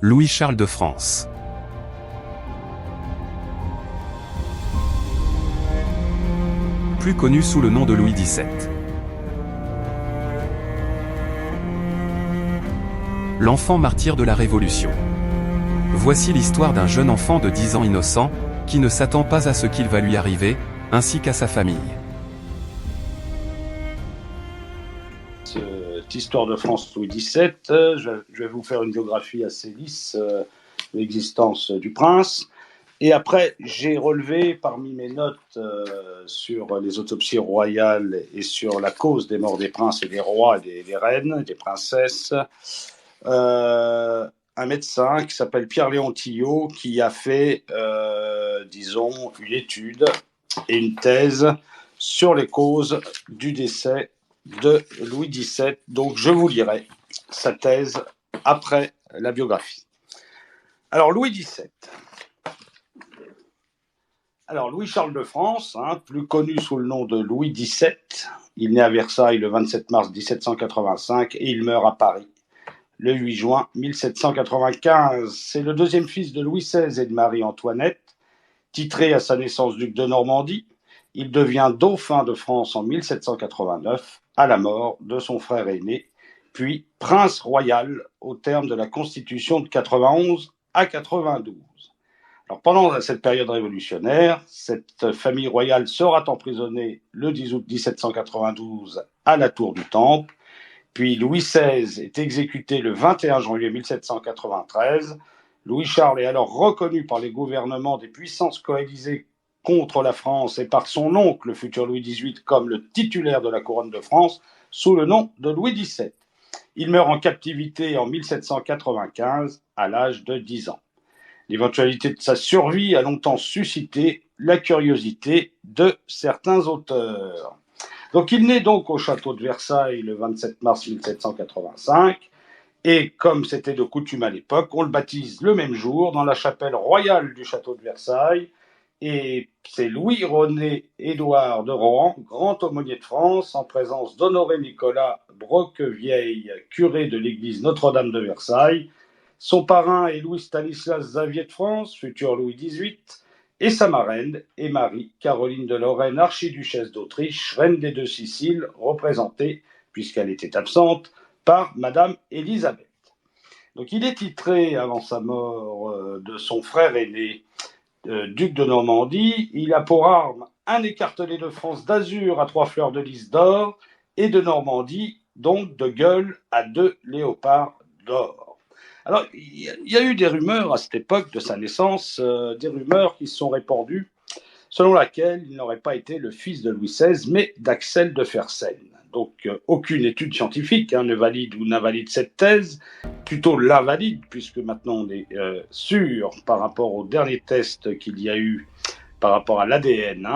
Louis-Charles de France. Plus connu sous le nom de Louis XVII. L'enfant martyr de la Révolution. Voici l'histoire d'un jeune enfant de 10 ans innocent, qui ne s'attend pas à ce qu'il va lui arriver, ainsi qu'à sa famille. Cette histoire de France Louis XVII, je vais vous faire une biographie assez lisse de l'existence du prince. Et après, j'ai relevé parmi mes notes sur les autopsies royales et sur la cause des morts des princes et des rois et des reines, des princesses, un médecin qui s'appelle Pierre-Léon Tillot qui a fait, disons, une étude et une thèse sur les causes du décès de Louis XVII. Donc, je vous lirai sa thèse après la biographie. Alors, Louis XVII. Alors, Louis-Charles de France, plus connu sous le nom de Louis XVII, il naît à Versailles le 27 mars 1785 et il meurt à Paris le 8 juin 1795. C'est le deuxième fils de Louis XVI et de Marie-Antoinette, titré à sa naissance duc de Normandie. Il devient dauphin de France en 1789, à la mort de son frère aîné, puis prince royal au terme de la Constitution de 91 à 92. Alors, pendant cette période révolutionnaire, cette famille royale sera emprisonnée le 10 août 1792 à la Tour du Temple, puis Louis XVI est exécuté le 21 janvier 1793. Louis-Charles est alors reconnu par les gouvernements des puissances coalisées contre la France et par son oncle, le futur Louis XVIII, comme le titulaire de la couronne de France, sous le nom de Louis XVII. Il meurt en captivité en 1795, à l'âge de 10 ans. L'éventualité de sa survie a longtemps suscité la curiosité de certains auteurs. Donc il naît donc au château de Versailles le 27 mars 1785, et comme c'était de coutume à l'époque, on le baptise le même jour dans la chapelle royale du château de Versailles, et c'est Louis-René Édouard de Rohan, grand aumônier de France, en présence d'Honoré-Nicolas Broquevieille, curé de l'église Notre-Dame de Versailles. Son parrain est Louis-Stanislas Xavier de France, futur Louis XVIII, et sa marraine est Marie-Caroline de Lorraine, archiduchesse d'Autriche, reine des deux Siciles, représentée, puisqu'elle était absente, par Madame Élisabeth. Donc il est titré, avant sa mort, de son frère aîné, duc de Normandie. Il a pour arme un écartelé de France d'azur à 3 fleurs de lys d'or, et de Normandie, donc de gueules à 2 léopards d'or. Alors, il y a eu des rumeurs à cette époque de sa naissance, des rumeurs qui se sont répandues, selon laquelle il n'aurait pas été le fils de Louis XVI, mais d'Axel de Fersen. Donc, aucune étude scientifique ne valide ou n'invalide cette thèse, plutôt l'invalide, puisque maintenant on est sûr, par rapport au dernier test qu'il y a eu, par rapport à l'ADN,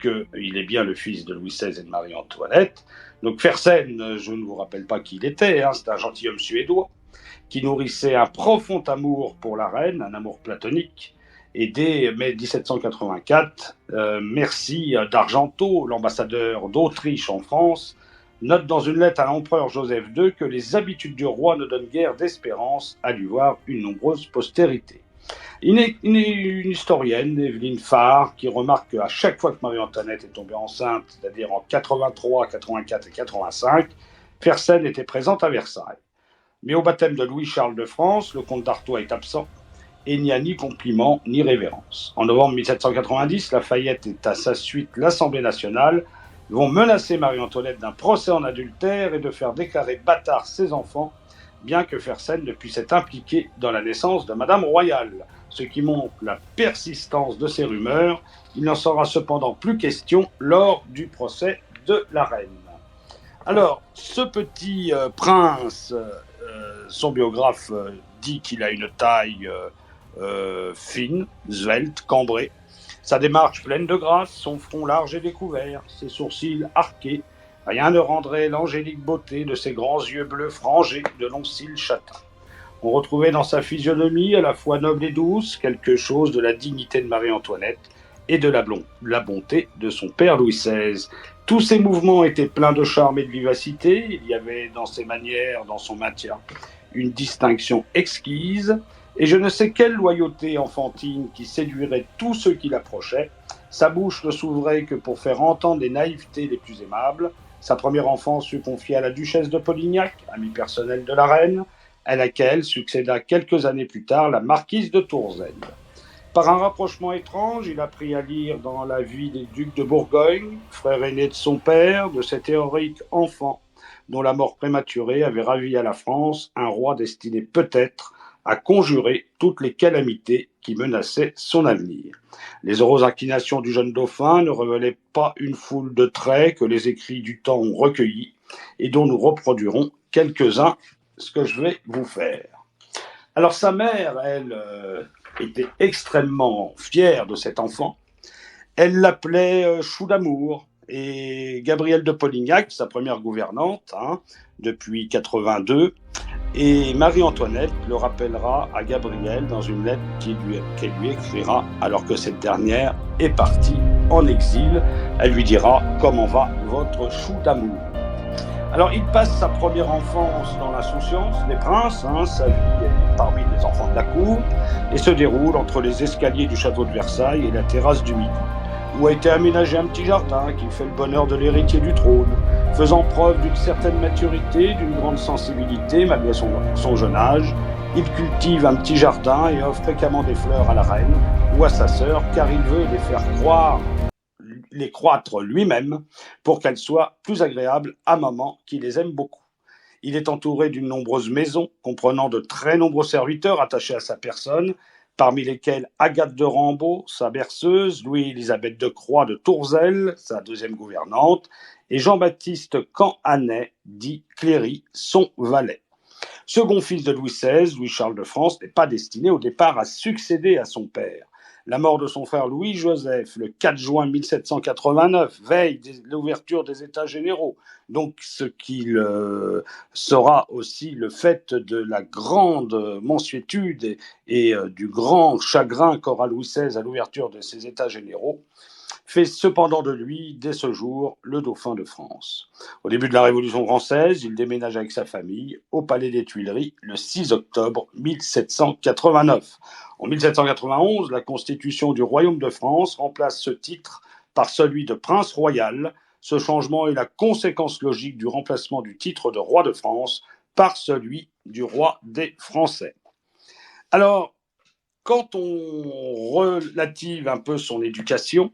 qu'il est bien le fils de Louis XVI et de Marie-Antoinette. Donc, Fersen, je ne vous rappelle pas qui il était, c'est un gentilhomme suédois, qui nourrissait un profond amour pour la reine, un amour platonique. Et dès mai 1784, Mercy d'Argenteau, l'ambassadeur d'Autriche en France, note dans une lettre à l'empereur Joseph II que les habitudes du roi ne donnent guère d'espérance à lui voir une nombreuse postérité. Une historienne, Evelyne Farr, qui remarque qu'à chaque fois que Marie-Antoinette est tombée enceinte, c'est-à-dire en 83, 84 et 85, Fersen était présente à Versailles. Mais au baptême de Louis-Charles de France, le comte d'Artois est absent et il n'y a ni compliment ni révérence. En novembre 1790, Lafayette et à sa suite l'Assemblée nationale vont menacer Marie-Antoinette d'un procès en adultère et de faire déclarer bâtards ses enfants, bien que Fersen ne puisse être impliqué dans la naissance de Madame Royale, ce qui montre la persistance de ces rumeurs. Il n'en sera cependant plus question lors du procès de la reine. Alors, ce petit prince, son biographe dit qu'il a une taille fine, svelte, cambrée, sa démarche pleine de grâce, son front large et découvert, ses sourcils arqués. Rien ne rendrait l'angélique beauté de ses grands yeux bleus frangés, de longs cils châtains. On retrouvait dans sa physionomie, à la fois noble et douce, quelque chose de la dignité de Marie-Antoinette et de la bonté de son père Louis XVI. Tous ses mouvements étaient pleins de charme et de vivacité. Il y avait dans ses manières, dans son maintien, une distinction exquise, et je ne sais quelle loyauté enfantine qui séduirait tous ceux qui l'approchaient. Sa bouche ne s'ouvrait que pour faire entendre les naïvetés les plus aimables. Sa première enfance fut confiée à la duchesse de Polignac, amie personnelle de la reine, à laquelle succéda quelques années plus tard la marquise de Tourzel. Par un rapprochement étrange, il apprit à lire dans la vie des ducs de Bourgogne, frère aîné de son père, de cet héroïque enfant dont la mort prématurée avait ravi à la France un roi destiné peut-être à conjurer toutes les calamités qui menaçaient son avenir. Les heureuses inclinations du jeune dauphin ne révélaient pas une foule de traits que les écrits du temps ont recueillis et dont nous reproduirons quelques-uns, ce que je vais vous faire. Alors sa mère, elle, était extrêmement fière de cet enfant. Elle l'appelait Chou d'amour. Et Gabrielle de Polignac, sa première gouvernante, depuis 82, et Marie-Antoinette le rappellera à Gabrielle dans une lettre qu'elle lui écrira alors que cette dernière est partie en exil. Elle lui dira « Comment va votre chou d'amour ?» Alors il passe sa première enfance dans l'insouciance des princes, sa vie est parmi les enfants de la cour, et se déroule entre les escaliers du château de Versailles et la terrasse du Midi, où a été aménagé un petit jardin qui fait le bonheur de l'héritier du trône, faisant preuve d'une certaine maturité, d'une grande sensibilité malgré son jeune âge. Il cultive un petit jardin et offre fréquemment des fleurs à la reine ou à sa sœur, car il veut les croître lui-même pour qu'elles soient plus agréables à maman qui les aime beaucoup. Il est entouré d'une nombreuse maison, comprenant de très nombreux serviteurs attachés à sa personne, parmi lesquels Agathe de Rambaud, sa berceuse, Louis-Élisabeth de Croix de Tourzel, sa deuxième gouvernante, et Jean-Baptiste Canhanet, dit Cléry, son valet. Second fils de Louis XVI, Louis-Charles de France n'est pas destiné au départ à succéder à son père. La mort de son frère Louis-Joseph, le 4 juin 1789, veille de l'ouverture des États généraux, donc ce qui sera aussi le fait de la grande mansuétude et du grand chagrin qu'aura Louis XVI à l'ouverture de ces États généraux, fait cependant de lui, dès ce jour, le dauphin de France. Au début de la Révolution française, il déménage avec sa famille au Palais des Tuileries le 6 octobre 1789. En 1791, la Constitution du Royaume de France remplace ce titre par celui de prince royal. Ce changement est la conséquence logique du remplacement du titre de roi de France par celui du roi des Français. Alors, quand on relative un peu son éducation,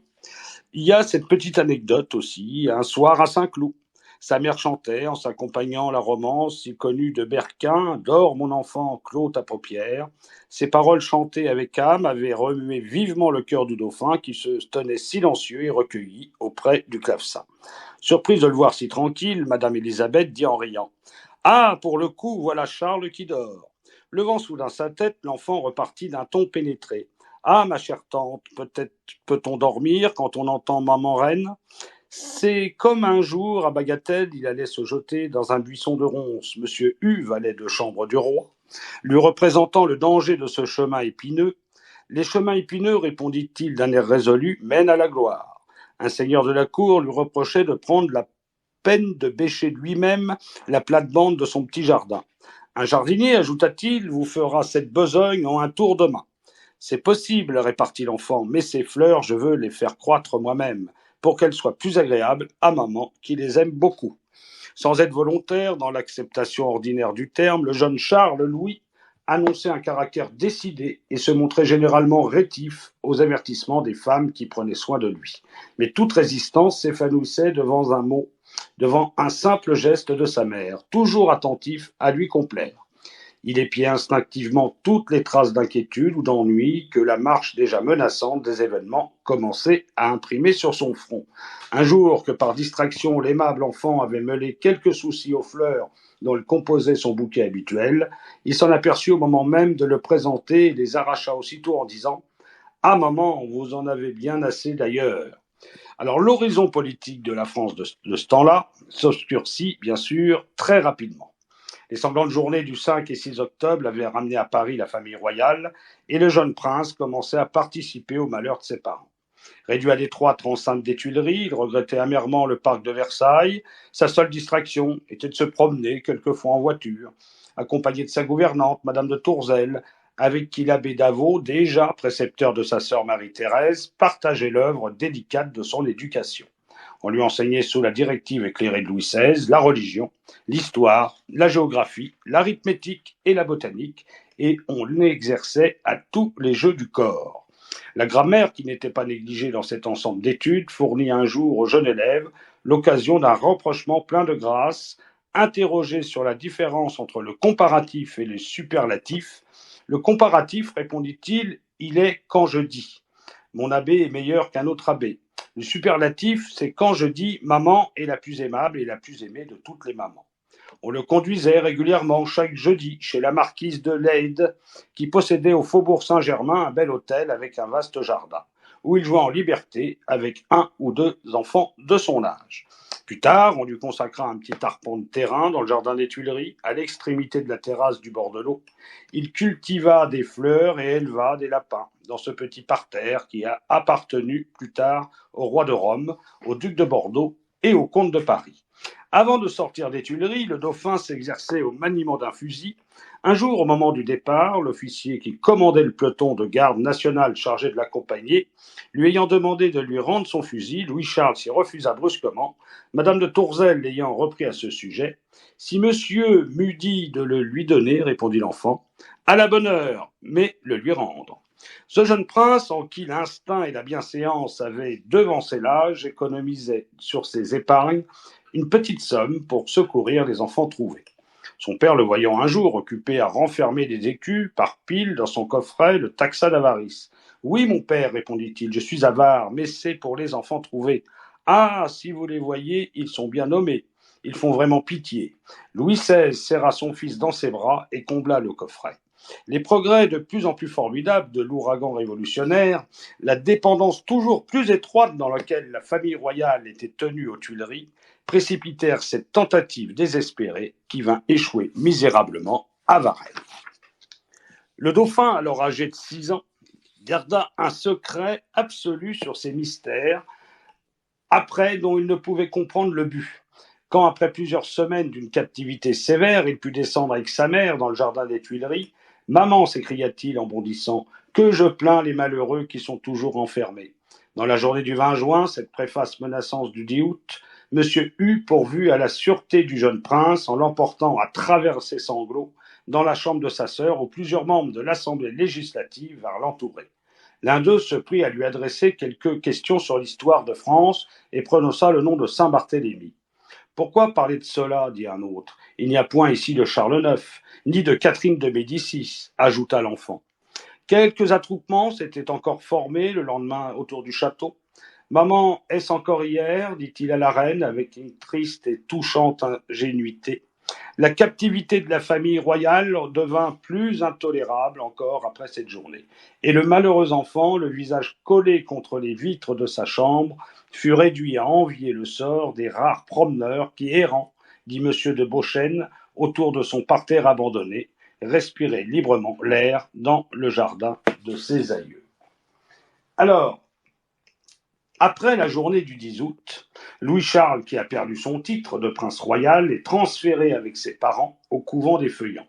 il y a cette petite anecdote aussi. Un soir à Saint-Cloud, sa mère chantait en s'accompagnant la romance si connue de Berquin, « Dors mon enfant, clôt ta paupière ». Ces paroles chantées avec âme avaient remué vivement le cœur du dauphin qui se tenait silencieux et recueilli auprès du clavecin. Surprise de le voir si tranquille, Madame Élisabeth dit en riant « Ah, pour le coup, voilà Charles qui dort ». Levant soudain sa tête, l'enfant repartit d'un ton pénétré. « Ah, ma chère tante, peut-être peut-on dormir quand on entend maman reine ?» C'est comme un jour, à Bagatelle, il allait se jeter dans un buisson de ronces. Monsieur U, valet de chambre du roi, lui représentant le danger de ce chemin épineux. « Les chemins épineux, répondit-il d'un air résolu, mènent à la gloire. » Un seigneur de la cour lui reprochait de prendre la peine de bêcher lui-même la plate-bande de son petit jardin. « Un jardinier, ajouta-t-il, vous fera cette besogne en un tour de main. » « C'est possible, répartit l'enfant, mais ces fleurs, je veux les faire croître moi-même, pour qu'elles soient plus agréables à maman, qui les aime beaucoup. » Sans être volontaire dans l'acceptation ordinaire du terme, le jeune Charles Louis annonçait un caractère décidé et se montrait généralement rétif aux avertissements des femmes qui prenaient soin de lui. Mais toute résistance s'évanouissait devant un simple geste de sa mère, toujours attentif à lui complaire. Il épiait instinctivement toutes les traces d'inquiétude ou d'ennui que la marche déjà menaçante des événements commençait à imprimer sur son front. Un jour que par distraction l'aimable enfant avait mêlé quelques soucis aux fleurs dont il composait son bouquet habituel, il s'en aperçut au moment même de le présenter et les arracha aussitôt en disant « Ah maman, vous en avez bien assez d'ailleurs ». Alors l'horizon politique de la France de ce temps-là s'obscurcit bien sûr très rapidement. Les sanglantes journées du 5 et 6 octobre avaient ramené à Paris la famille royale et le jeune prince commençait à participer au malheur de ses parents. Réduit à l'étroite enceinte des Tuileries, il regrettait amèrement le parc de Versailles. Sa seule distraction était de se promener quelquefois en voiture. accompagné de sa gouvernante, Madame de Tourzel, avec qui l'abbé Davot, déjà précepteur de sa sœur Marie-Thérèse, partageait l'œuvre délicate de son éducation. On lui enseignait sous la directive éclairée de Louis XVI la religion, l'histoire, la géographie, l'arithmétique et la botanique, et on l'exerçait à tous les jeux du corps. La grammaire, qui n'était pas négligée dans cet ensemble d'études, fournit un jour au jeune élève l'occasion d'un rapprochement plein de grâce, interrogé sur la différence entre le comparatif et le superlatif. Le comparatif, répondit-il, il est quand je dis. Mon abbé est meilleur qu'un autre abbé. Le superlatif, c'est quand je dis maman est la plus aimable et la plus aimée de toutes les mamans. On le conduisait régulièrement chaque jeudi chez la marquise de Leyde, qui possédait au faubourg Saint-Germain un bel hôtel avec un vaste jardin, où il jouait en liberté avec un ou deux enfants de son âge. Plus tard, on lui consacra un petit arpent de terrain dans le jardin des Tuileries, à l'extrémité de la terrasse du bord de l'eau. Il cultiva des fleurs et éleva des lapins dans ce petit parterre qui a appartenu plus tard au roi de Rome, au duc de Bordeaux et au comte de Paris. Avant de sortir des Tuileries, le dauphin s'exerçait au maniement d'un fusil. Un jour, au moment du départ, l'officier qui commandait le peloton de garde nationale chargé de l'accompagner, lui ayant demandé de lui rendre son fusil, Louis-Charles s'y refusa brusquement, Madame de Tourzel l'ayant repris à ce sujet. « Si monsieur m'eût dit de le lui donner, répondit l'enfant, à la bonne heure, mais le lui rendre. » Ce jeune prince, en qui l'instinct et la bienséance avaient devancé l'âge, économisait sur ses épargnes une petite somme pour secourir les enfants trouvés. Son père, le voyant un jour occupé à renfermer des écus par piles dans son coffret, le taxa d'avarice. « Oui, mon père, répondit-il, je suis avare, mais c'est pour les enfants trouvés. Ah, si vous les voyez, ils sont bien nommés. Ils font vraiment pitié. » Louis XVI serra son fils dans ses bras et combla le coffret. Les progrès de plus en plus formidables de l'ouragan révolutionnaire, la dépendance toujours plus étroite dans laquelle la famille royale était tenue aux Tuileries, précipitèrent cette tentative désespérée qui vint échouer misérablement à Varennes. Le dauphin, alors âgé de 6 ans, garda un secret absolu sur ces mystères, dont il ne pouvait comprendre le but. Quand, après plusieurs semaines d'une captivité sévère, il put descendre avec sa mère dans le jardin des Tuileries, « Maman, s'écria-t-il en bondissant, que je plains les malheureux qui sont toujours enfermés. » Dans la journée du 20 juin, cette préface menaçante du 10 août, M. eut pourvu à la sûreté du jeune prince en l'emportant à travers ses sanglots dans la chambre de sa sœur où plusieurs membres de l'Assemblée législative vinrent l'entourer. L'un d'eux se prit à lui adresser quelques questions sur l'histoire de France et prononça le nom de Saint-Barthélemy. « Pourquoi parler de cela ?» dit un autre. « Il n'y a point ici de Charles IX, ni de Catherine de Médicis, » ajouta l'enfant. Quelques attroupements s'étaient encore formés le lendemain autour du château. « Maman, est-ce encore hier ?» dit-il à la reine avec une triste et touchante ingénuité. La captivité de la famille royale devint plus intolérable encore après cette journée. Et le malheureux enfant, le visage collé contre les vitres de sa chambre, fut réduit à envier le sort des rares promeneurs qui, errant, dit M. de Beauchesne, autour de son parterre abandonné, respiraient librement l'air dans le jardin de ses aïeux. Alors, après la journée du 10 août, Louis-Charles, qui a perdu son titre de prince royal, est transféré avec ses parents au couvent des Feuillants.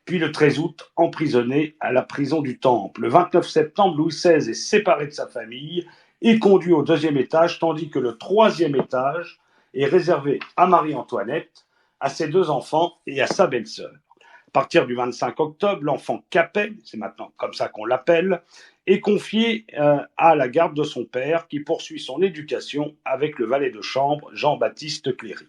Puis le 13 août, emprisonné à la prison du Temple. Le 29 septembre, Louis XVI est séparé de sa famille et conduit au 2e étage, tandis que le 3e étage est réservé à Marie-Antoinette, à ses 2 enfants et à sa belle-sœur. À partir du 25 octobre, l'enfant Capet, c'est maintenant comme ça qu'on l'appelle, est confié à la garde de son père qui poursuit son éducation avec le valet de chambre Jean-Baptiste Cléry.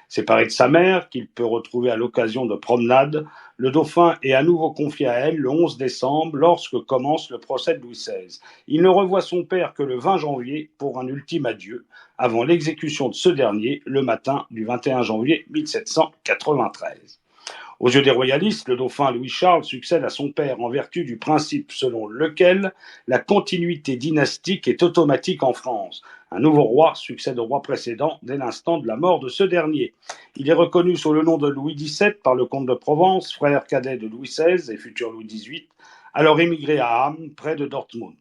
Séparé de sa mère, qu'il peut retrouver à l'occasion de promenades, le dauphin est à nouveau confié à elle le 11 décembre lorsque commence le procès de Louis XVI. Il ne revoit son père que le 20 janvier pour un ultime adieu, avant l'exécution de ce dernier le matin du 21 janvier 1793. Aux yeux des royalistes, le dauphin Louis-Charles succède à son père en vertu du principe selon lequel la continuité dynastique est automatique en France. Un nouveau roi succède au roi précédent dès l'instant de la mort de ce dernier. Il est reconnu sous le nom de Louis XVII par le comte de Provence, frère cadet de Louis XVI et futur Louis XVIII, alors émigré à Hamm, près de Dortmund,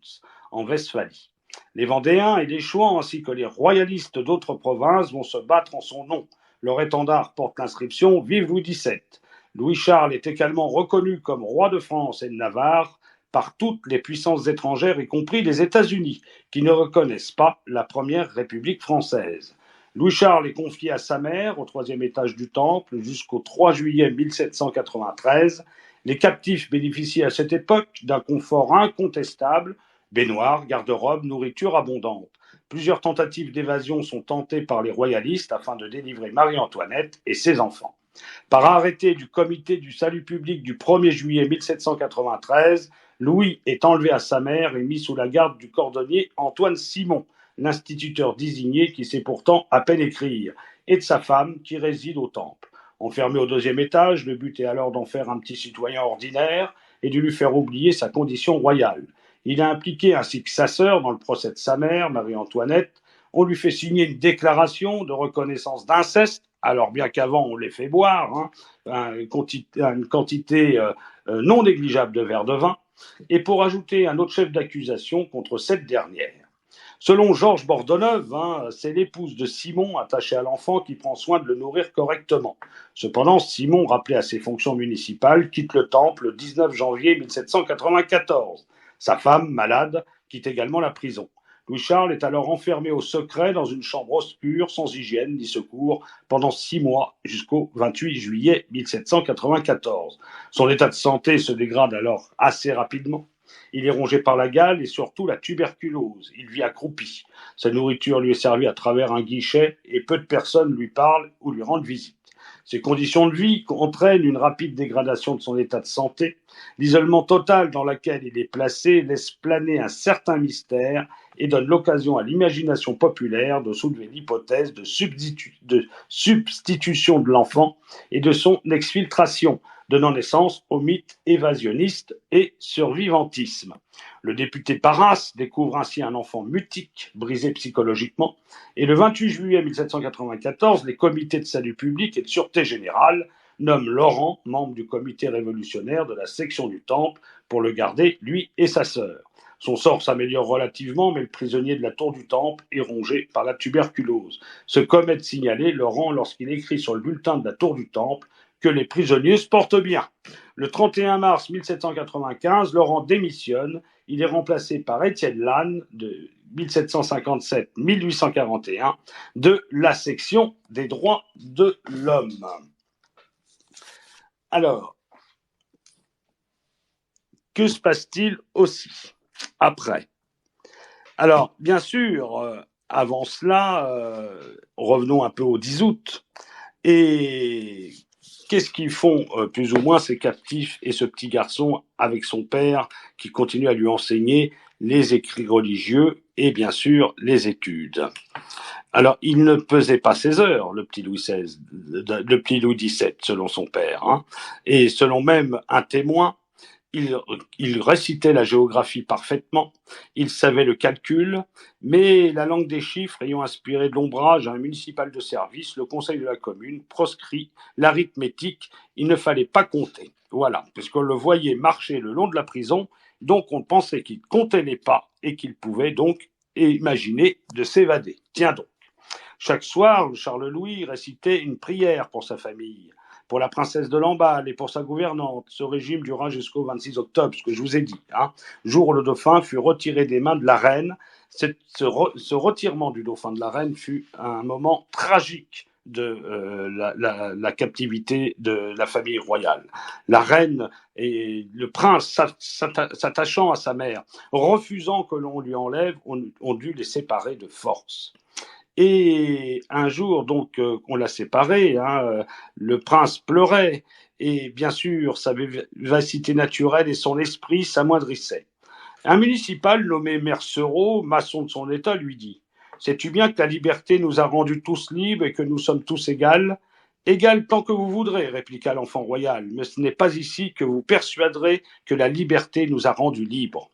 en Westphalie. Les Vendéens et les Chouans, ainsi que les royalistes d'autres provinces, vont se battre en son nom. Leur étendard porte l'inscription « Vive Louis XVII ». Louis-Charles est également reconnu comme roi de France et de Navarre par toutes les puissances étrangères, y compris les États-Unis, qui ne reconnaissent pas la première République française. Louis-Charles est confié à sa mère au troisième étage du Temple jusqu'au 3 juillet 1793. Les captifs bénéficient à cette époque d'un confort incontestable, baignoire, garde-robe, nourriture abondante. Plusieurs tentatives d'évasion sont tentées par les royalistes afin de délivrer Marie-Antoinette et ses enfants. Par arrêté du Comité du salut public du 1er juillet 1793, Louis est enlevé à sa mère et mis sous la garde du cordonnier Antoine Simon, l'instituteur désigné qui sait pourtant à peine écrire, et de sa femme qui réside au Temple. Enfermé au deuxième étage, le but est alors d'en faire un petit citoyen ordinaire et de lui faire oublier sa condition royale. Il est impliqué ainsi que sa sœur dans le procès de sa mère, Marie-Antoinette. On lui fait signer une déclaration de reconnaissance d'inceste, alors bien qu'avant on les fait boire, une quantité non négligeable de verre de vin, et pour ajouter un autre chef d'accusation contre cette dernière. Selon Georges Bordonneuve, c'est l'épouse de Simon, attachée à l'enfant, qui prend soin de le nourrir correctement. Cependant, Simon, rappelé à ses fonctions municipales, quitte le Temple le 19 janvier 1794. Sa femme, malade, quitte également la prison. Louis-Charles est alors enfermé au secret dans une chambre obscure, sans hygiène ni secours, pendant 6 mois, jusqu'au 28 juillet 1794. Son état de santé se dégrade alors assez rapidement. Il est rongé par la gale et surtout la tuberculose. Il vit accroupi. Sa nourriture lui est servie à travers un guichet et peu de personnes lui parlent ou lui rendent visite. Ces conditions de vie entraînent une rapide dégradation de son état de santé. L'isolement total dans lequel il est placé laisse planer un certain mystère et donne l'occasion à l'imagination populaire de soulever l'hypothèse de substitution de l'enfant et de son exfiltration, donnant naissance au mythe évasionniste et survivantisme. Le député Parras découvre ainsi un enfant mutique, brisé psychologiquement, et le 28 juillet 1794, les comités de salut public et de sûreté générale nomment Laurent, membre du comité révolutionnaire de la section du Temple, pour le garder, lui et sa sœur. Son sort s'améliore relativement, mais le prisonnier de la tour du Temple est rongé par la tuberculose. Ce qu'omet de signaler Laurent lorsqu'il écrit sur le bulletin de la tour du Temple que les prisonniers se portent bien. Le 31 mars 1795, Laurent démissionne. Il est remplacé par Étienne Lannes de 1757-1841 de la section des droits de l'homme. Alors, que se passe-t-il aussi après? Alors, bien sûr, avant cela, revenons un peu au 10 août. Et qu'est-ce qu'ils font plus ou moins ces captifs et ce petit garçon avec son père qui continue à lui enseigner les écrits religieux et bien sûr les études? Alors, il ne pesait pas ses heures, le petit Louis XVII, selon son père. Et selon même un témoin, il récitait la géographie parfaitement, il savait le calcul, mais la langue des chiffres ayant inspiré de l'ombrage à un municipal de service, le conseil de la commune proscrit l'arithmétique, il ne fallait pas compter. Voilà, puisqu'on le voyait marcher le long de la prison, donc on pensait qu'il comptait les pas et qu'il pouvait donc imaginer de s'évader. Tiens donc. Chaque soir, Charles-Louis récitait une prière pour sa famille, pour la princesse de Lamballe et pour sa gouvernante. Ce régime dura jusqu'au 26 octobre, ce que je vous ai dit. Jour où le dauphin fut retiré des mains de la reine. Ce retirement du dauphin de la reine fut un moment tragique de la captivité de la famille royale. La reine et le prince s'attachant à sa mère, refusant que l'on lui enlève, ont dû les séparer de force. Et un jour, donc, on l'a séparé, le prince pleurait, et bien sûr, sa vivacité naturelle et son esprit s'amoindrissaient. Un municipal nommé Mercereau, maçon de son état, lui dit « Sais-tu bien que la liberté nous a rendus tous libres et que nous sommes tous égales ?»« Égal tant que vous voudrez, répliqua l'enfant royal, mais ce n'est pas ici que vous persuaderez que la liberté nous a rendus libres. »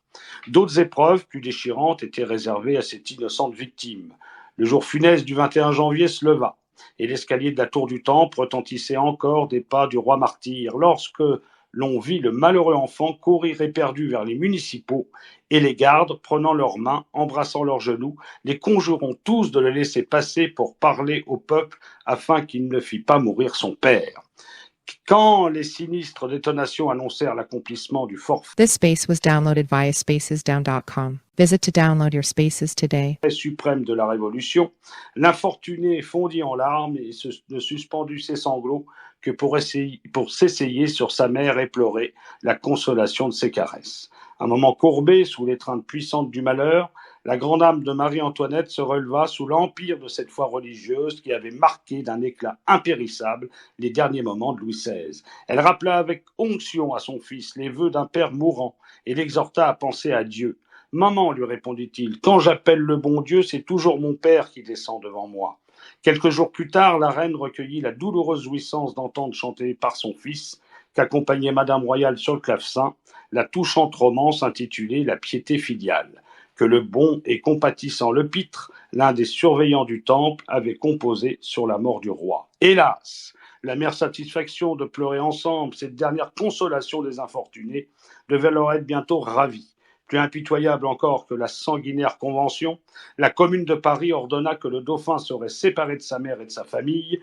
D'autres épreuves plus déchirantes étaient réservées à cette innocente victime. Le jour funeste du 21 janvier se leva, et l'escalier de la tour du Temple retentissait encore des pas du roi martyr, lorsque l'on vit le malheureux enfant courir éperdu vers les municipaux, et les gardes, prenant leurs mains, embrassant leurs genoux, les conjurant tous de le laisser passer pour parler au peuple, afin qu'il ne fît pas mourir son père. Quand les sinistres détonations annoncèrent l'accomplissement du forfait This space was downloaded via spacesdown.com. Visit to download your spaces today. suprême de la Révolution, l'infortuné fondit en larmes et ne suspendit ses sanglots que pour s'essayer sur sa mère et pleurer la consolation de ses caresses. Un moment courbé sous l'étreinte puissante du malheur, la grande âme de Marie-Antoinette se releva sous l'empire de cette foi religieuse qui avait marqué d'un éclat impérissable les derniers moments de Louis XVI. Elle rappela avec onction à son fils les vœux d'un père mourant et l'exhorta à penser à Dieu. « Maman, lui répondit-il, quand j'appelle le bon Dieu, c'est toujours mon père qui descend devant moi. » Quelques jours plus tard, la reine recueillit la douloureuse jouissance d'entendre chanter par son fils, qu'accompagnait Madame Royale sur le clavecin, la touchante romance intitulée « La piété filiale », que le bon et compatissant Lepître, l'un des surveillants du temple, avait composé sur la mort du roi. Hélas, l'amère satisfaction de pleurer ensemble cette dernière consolation des infortunés devait leur être bientôt ravie. Plus impitoyable encore que la sanguinaire convention, la Commune de Paris ordonna que le dauphin serait séparé de sa mère et de sa famille,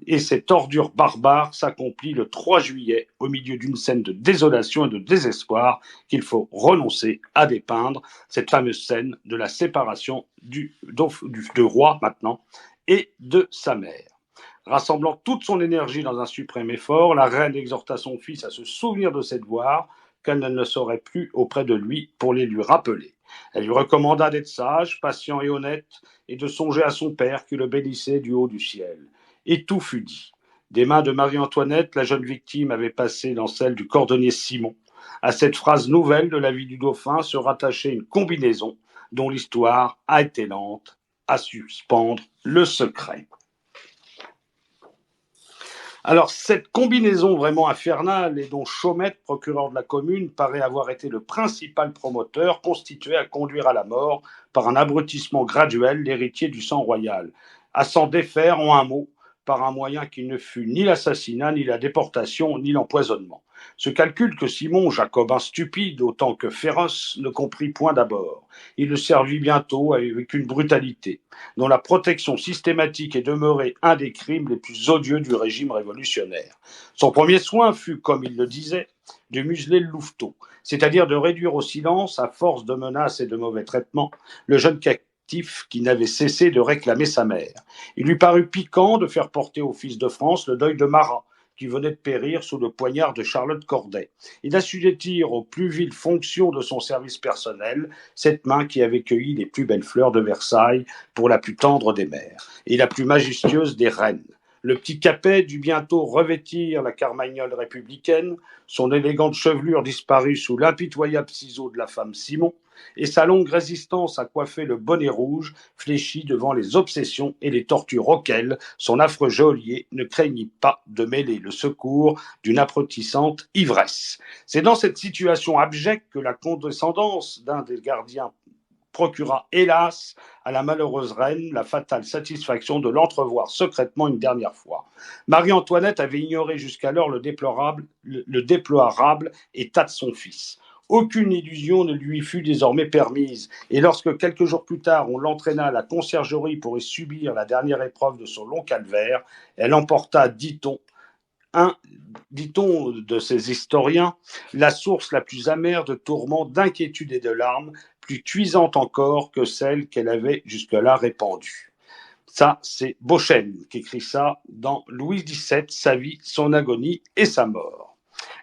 et cette ordure barbare s'accomplit le 3 juillet au milieu d'une scène de désolation et de désespoir qu'il faut renoncer à dépeindre, cette fameuse scène de la séparation du roi maintenant et de sa mère. Rassemblant toute son énergie dans un suprême effort, la reine exhorta son fils à se souvenir de cette voix qu'elle ne serait plus auprès de lui pour les lui rappeler. Elle lui recommanda d'être sage, patient et honnête, et de songer à son père qui le bénissait du haut du ciel. Et tout fut dit. Des mains de Marie-Antoinette, la jeune victime avait passé dans celles du cordonnier Simon. À cette phrase nouvelle de la vie du dauphin se rattachait une combinaison dont l'histoire a été lente à suspendre le secret. Alors, cette combinaison vraiment infernale et dont Chaumette, procureur de la commune, paraît avoir été le principal promoteur, constituait à conduire à la mort, par un abrutissement graduel, l'héritier du sang royal, à s'en défaire, en un mot, par un moyen qui ne fut ni l'assassinat, ni la déportation, ni l'empoisonnement. Ce calcul que Simon, jacobin stupide autant que féroce, ne comprit point d'abord. Il le servit bientôt avec une brutalité, dont la protection systématique est demeurée un des crimes les plus odieux du régime révolutionnaire. Son premier soin fut, comme il le disait, de museler le louveteau, c'est-à-dire de réduire au silence, à force de menaces et de mauvais traitements, le jeune qui n'avait cessé de réclamer sa mère. Il lui parut piquant de faire porter au fils de France le deuil de Marat, qui venait de périr sous le poignard de Charlotte Corday, et d'assujettir aux plus viles fonctions de son service personnel cette main qui avait cueilli les plus belles fleurs de Versailles pour la plus tendre des mères et la plus majestueuse des reines. Le petit Capet dut bientôt revêtir la carmagnole républicaine, son élégante chevelure disparut sous l'impitoyable ciseau de la femme Simon, et sa longue résistance à coiffer le bonnet rouge fléchit devant les obsessions et les tortures auxquelles son affreux geôlier ne craignit pas de mêler le secours d'une abrutissante ivresse. C'est dans cette situation abjecte que la condescendance d'un des gardiens procura, hélas, à la malheureuse reine la fatale satisfaction de l'entrevoir secrètement une dernière fois. Marie-Antoinette avait ignoré jusqu'alors le déplorable état de son fils. Aucune illusion ne lui fut désormais permise, et lorsque quelques jours plus tard on l'entraîna à la conciergerie pour y subir la dernière épreuve de son long calvaire, elle emporta, dit-on, de ces historiens, la source la plus amère de tourments, d'inquiétude et de larmes, plus cuisante encore que celle qu'elle avait jusque-là répandue. Ça, c'est Beauchesne qui écrit ça dans Louis XVII, sa vie, son agonie et sa mort.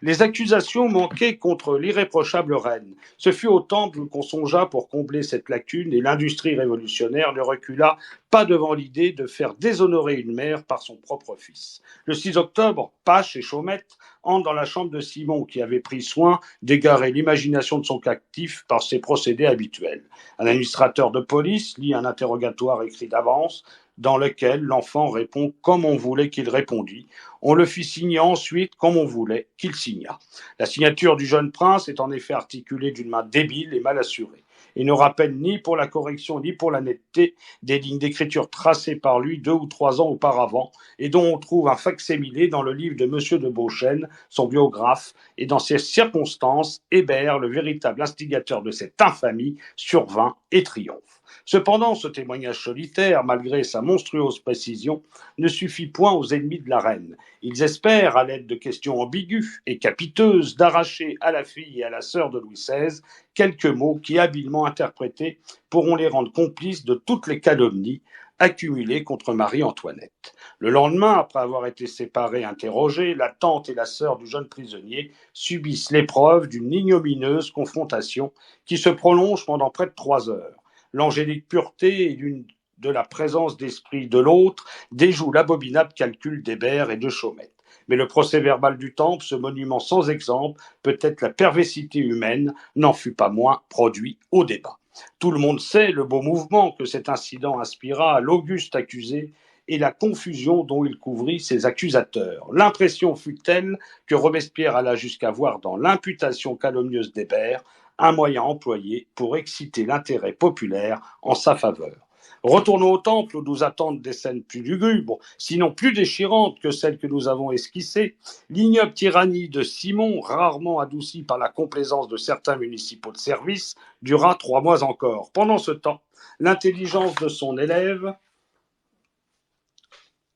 Les accusations manquaient contre l'irréprochable reine. Ce fut au temple qu'on songea pour combler cette lacune et l'industrie révolutionnaire ne recula pas devant l'idée de faire déshonorer une mère par son propre fils. Le 6 octobre, Pache et Chaumette entrent dans la chambre de Simon qui avait pris soin d'égarer l'imagination de son captif par ses procédés habituels. Un administrateur de police lit un interrogatoire écrit d'avance dans lequel l'enfant répond comme on voulait qu'il répondît. On le fit signer ensuite comme on voulait qu'il signât. La signature du jeune prince est en effet articulée d'une main débile et mal assurée. et ne rappelle ni pour la correction ni pour la netteté des lignes d'écriture tracées par lui 2 ou 3 ans auparavant, et dont on trouve un fac-similé dans le livre de M. de Beauchesne, son biographe, et dans ces circonstances, Hébert, le véritable instigateur de cette infamie, survint et triomphe. Cependant, ce témoignage solitaire, malgré sa monstrueuse précision, ne suffit point aux ennemis de la reine. Ils espèrent, à l'aide de questions ambiguës et capiteuses, d'arracher à la fille et à la sœur de Louis XVI quelques mots qui, habilement interprétés, pourront les rendre complices de toutes les calomnies accumulées contre Marie-Antoinette. Le lendemain, après avoir été séparées et interrogées, la tante et la sœur du jeune prisonnier subissent l'épreuve d'une ignominieuse confrontation qui se prolonge pendant près de 3 heures. L'angélique pureté et de la présence d'esprit de l'autre déjoue l'abominable calcul d'Hébert et de Chaumette. Mais le procès-verbal du Temple, ce monument sans exemple, peut-être la perversité humaine, n'en fut pas moins produit au débat. Tout le monde sait le beau mouvement que cet incident inspira à l'auguste accusé et la confusion dont il couvrit ses accusateurs. L'impression fut telle que Robespierre alla jusqu'à voir dans l'imputation calomnieuse d'Hébert un moyen employé pour exciter l'intérêt populaire en sa faveur. Retournons au Temple où nous attendent des scènes plus lugubres, sinon plus déchirantes que celles que nous avons esquissées. L'ignoble tyrannie de Simon, rarement adoucie par la complaisance de certains municipaux de service, dura 3 mois encore. Pendant ce temps, l'intelligence de son élève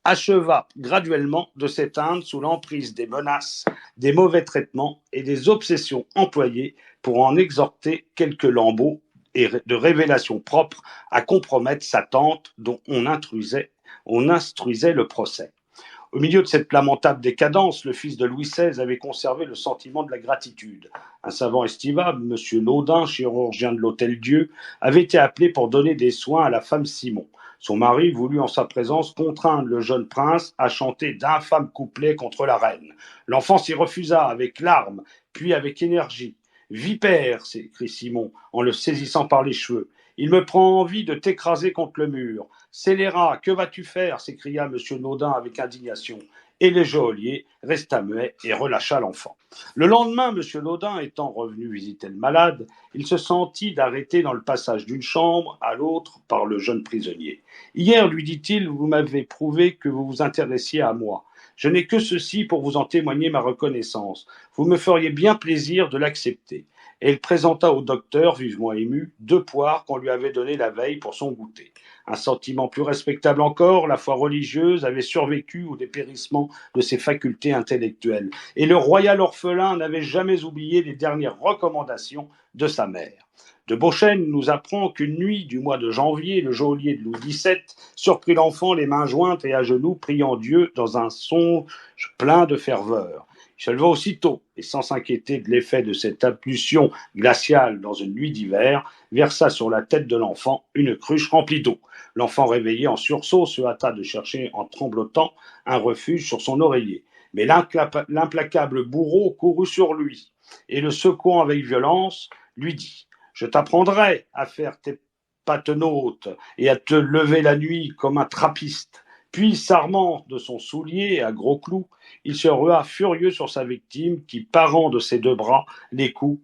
acheva graduellement de s'éteindre sous l'emprise des menaces, des mauvais traitements et des obsessions employées pour en exhorter quelques lambeaux et de révélations propres à compromettre sa tante dont on instruisait le procès. Au milieu de cette lamentable décadence, le fils de Louis XVI avait conservé le sentiment de la gratitude. Un savant estimable, M. Laudin, chirurgien de l'Hôtel-Dieu, avait été appelé pour donner des soins à la femme Simon. Son mari voulut en sa présence contraindre le jeune prince à chanter d'infâmes couplets contre la reine. L'enfant s'y refusa avec larmes, puis avec énergie. « Vipère !» s'écrie Simon en le saisissant par les cheveux. « Il me prend envie de t'écraser contre le mur. »« Scélérat, que vas-tu faire ?» s'écria M. Laudin avec indignation. Et le geôlier resta muet et relâcha l'enfant. Le lendemain, M. Laudin étant revenu visiter le malade, il se sentit d'arrêter dans le passage d'une chambre à l'autre par le jeune prisonnier. « Hier, lui dit-il, vous m'avez prouvé que vous vous intéressiez à moi. Je n'ai que ceci pour vous en témoigner ma reconnaissance. Vous me feriez bien plaisir de l'accepter. » Et il présenta au docteur, vivement ému, 2 poires qu'on lui avait données la veille pour son goûter. Un sentiment plus respectable encore, la foi religieuse, avait survécu au dépérissement de ses facultés intellectuelles. Et le royal orphelin n'avait jamais oublié les dernières recommandations de sa mère. De Beauchesne nous apprend qu'une nuit du mois de janvier, le geôlier de Louis XVII surprit l'enfant les mains jointes et à genoux, priant Dieu dans un songe plein de ferveur. Il se leva aussitôt et, sans s'inquiéter de l'effet de cette impulsion glaciale dans une nuit d'hiver, versa sur la tête de l'enfant une cruche remplie d'eau. L'enfant, réveillé en sursaut, se hâta de chercher en tremblotant un refuge sur son oreiller. Mais l'implacable bourreau courut sur lui et, le secouant avec violence, lui dit « Je t'apprendrai à faire tes patenôtes et à te lever la nuit comme un trappiste. » Puis, s'armant de son soulier à gros clous, il se rua furieux sur sa victime qui, parant de ses 2 bras les coups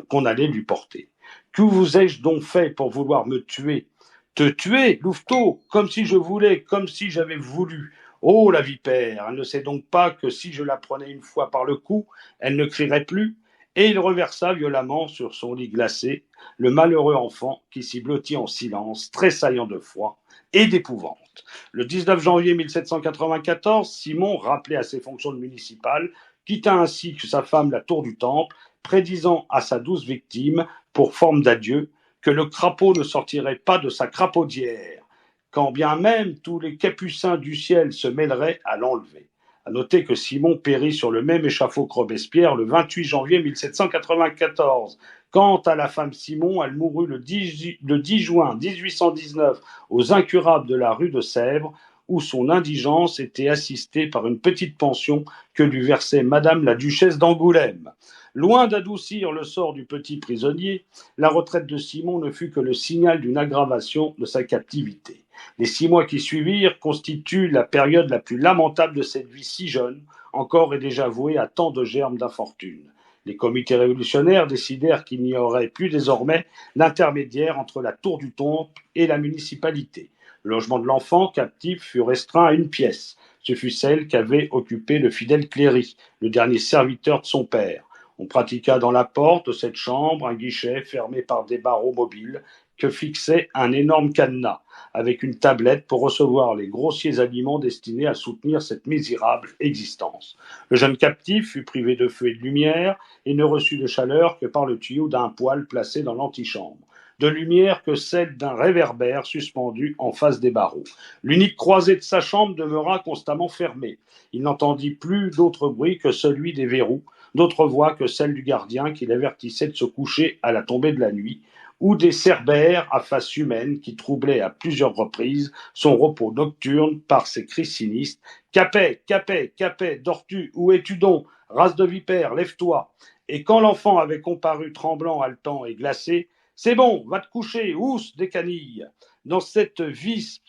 qu'on allait lui porter. « Que vous ai-je donc fait pour vouloir me tuer ?»« Te tuer, Louveteau, comme si je voulais, comme si j'avais voulu. Oh, la vipère, elle ne sait donc pas que si je la prenais une fois par le cou, elle ne crierait plus ?» Et il reversa violemment sur son lit glacé le malheureux enfant qui s'y blottit en silence, tressaillant de froid et d'épouvante. Le 19 janvier 1794, Simon, rappelé à ses fonctions municipales, quitta ainsi que sa femme la tour du Temple, prédisant à sa douce victime, pour forme d'adieu, que le crapaud ne sortirait pas de sa crapaudière, quand bien même tous les capucins du ciel se mêleraient à l'enlever. À noter que Simon périt sur le même échafaud que Robespierre le 28 janvier 1794. Quant à la femme Simon, elle mourut le 10 juin 1819 aux incurables de la rue de Sèvres, où son indigence était assistée par une petite pension que lui versait Madame la Duchesse d'Angoulême. Loin d'adoucir le sort du petit prisonnier, la retraite de Simon ne fut que le signal d'une aggravation de sa captivité. Les 6 mois qui suivirent constituent la période la plus lamentable de cette vie si jeune, encore et déjà vouée à tant de germes d'infortune. Les comités révolutionnaires décidèrent qu'il n'y aurait plus désormais d'intermédiaire entre la tour du Temple et la municipalité. Le logement de l'enfant captif fut restreint à une pièce. Ce fut celle qu'avait occupée le fidèle Cléry, le dernier serviteur de son père. On pratiqua dans la porte de cette chambre un guichet fermé par des barreaux mobiles que fixait un énorme cadenas, avec une tablette pour recevoir les grossiers aliments destinés à soutenir cette misérable existence. Le jeune captif fut privé de feu et de lumière et ne reçut de chaleur que par le tuyau d'un poêle placé dans l'antichambre. De lumière que celle d'un réverbère suspendu en face des barreaux. L'unique croisée de sa chambre demeura constamment fermée. Il n'entendit plus d'autre bruit que celui des verrous, d'autres voix que celle du gardien qui l'avertissait de se coucher à la tombée de la nuit, ou des cerbères à face humaine qui troublaient à plusieurs reprises son repos nocturne par ses cris sinistres. « Capet, Capet, Capet, dors-tu? Où es-tu donc? Race de vipère, lève-toi !» Et quand l'enfant avait comparu tremblant, haletant et glacé, « C'est bon, va te coucher, housse des canilles !» Dans cette vie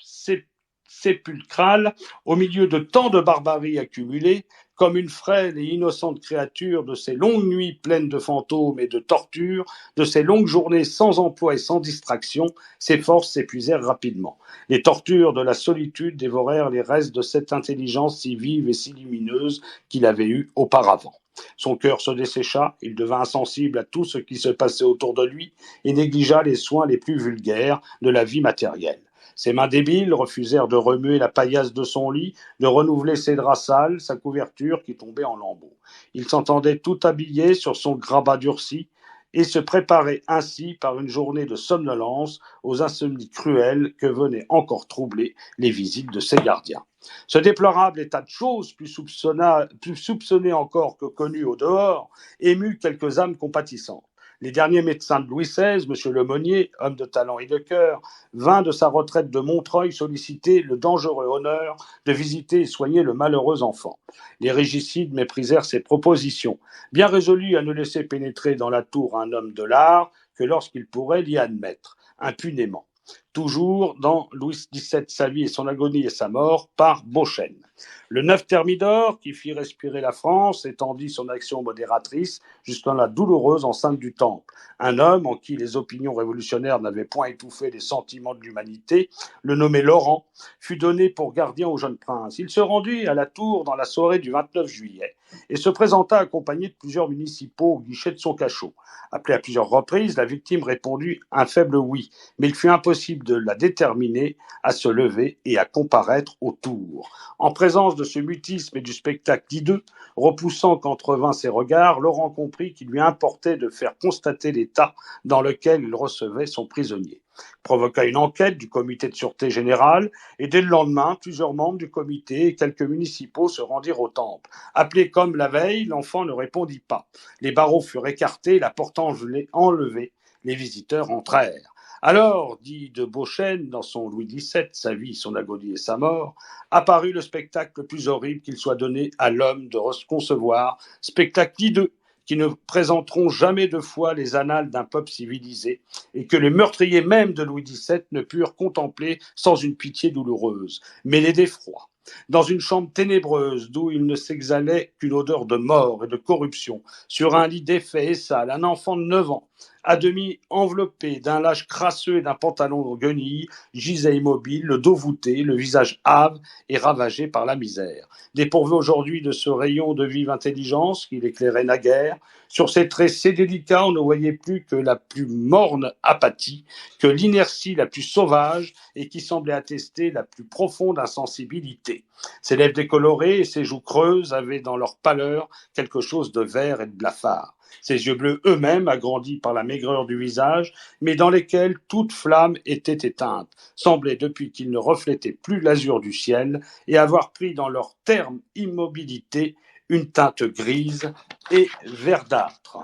sépulcrale, au milieu de tant de barbarie accumulée, comme une frêle et innocente créature de ces longues nuits pleines de fantômes et de tortures, de ces longues journées sans emploi et sans distraction, ses forces s'épuisèrent rapidement. Les tortures de la solitude dévorèrent les restes de cette intelligence si vive et si lumineuse qu'il avait eue auparavant. Son cœur se dessécha, il devint insensible à tout ce qui se passait autour de lui et négligea les soins les plus vulgaires de la vie matérielle. Ses mains débiles refusèrent de remuer la paillasse de son lit, de renouveler ses draps sales, sa couverture qui tombait en lambeaux. Il s'entendait tout habillé sur son grabat durci et se préparait ainsi par une journée de somnolence aux insomnies cruelles que venaient encore troubler les visites de ses gardiens. Ce déplorable état de choses, plus soupçonné encore que connu au dehors, émut quelques âmes compatissantes. Les derniers médecins de Louis XVI, M. Lemonnier, homme de talent et de cœur, vint de sa retraite de Montreuil solliciter le dangereux honneur de visiter et soigner le malheureux enfant. Les régicides méprisèrent ses propositions, bien résolus à ne laisser pénétrer dans la tour un homme de l'art que lorsqu'il pourrait l'y admettre, impunément. Toujours dans Louis XVII, sa vie et son agonie et sa mort, par Beauchesne. Le 9 Thermidor, qui fit respirer la France, étendit son action modératrice jusqu'à la douloureuse enceinte du Temple. Un homme en qui les opinions révolutionnaires n'avaient point étouffé les sentiments de l'humanité, le nommé Laurent, fut donné pour gardien au jeune prince. Il se rendit à la tour dans la soirée du 29 juillet et se présenta accompagné de plusieurs municipaux au guichet de son cachot. Appelé à plusieurs reprises, la victime répondit un faible oui, mais il fut impossible de la déterminer à se lever et à comparaître au tour. En présence de ce mutisme et du spectacle hideux, repoussant qu'entrevint ses regards, Laurent comprit qu'il lui importait de faire constater l'état dans lequel il recevait son prisonnier. Provoqua une enquête du comité de sûreté générale et dès le lendemain, plusieurs membres du comité et quelques municipaux se rendirent au temple. Appelé comme la veille, l'enfant ne répondit pas. Les barreaux furent écartés, la porte enlevée. Les visiteurs entrèrent. Alors, dit de Beauchesne dans son Louis XVII, sa vie, son agonie et sa mort, apparut le spectacle le plus horrible qu'il soit donné à l'homme de concevoir, spectacle hideux, qui ne présenteront jamais deux fois les annales d'un peuple civilisé, et que les meurtriers même de Louis XVII ne purent contempler sans une pitié douloureuse, mêlée d'effroi. Dans une chambre ténébreuse d'où il ne s'exhalait qu'une odeur de mort et de corruption, sur un lit défait et sale, un enfant de 9 ans, à demi enveloppé d'un lâche crasseux et d'un pantalon de guenilles, gisait immobile, le dos voûté, le visage hâve et ravagé par la misère. Dépourvu aujourd'hui de ce rayon de vive intelligence qui l'éclairait naguère, sur ses traits si délicats, on ne voyait plus que la plus morne apathie, que l'inertie la plus sauvage et qui semblait attester la plus profonde insensibilité. Ses lèvres décolorées et ses joues creuses avaient dans leur pâleur quelque chose de vert et de blafard. Ses yeux bleus eux-mêmes, agrandis par la maigreur du visage, mais dans lesquels toute flamme était éteinte, semblaient depuis qu'ils ne reflétaient plus l'azur du ciel et avoir pris dans leur terme immobilité une teinte grise et verdâtre.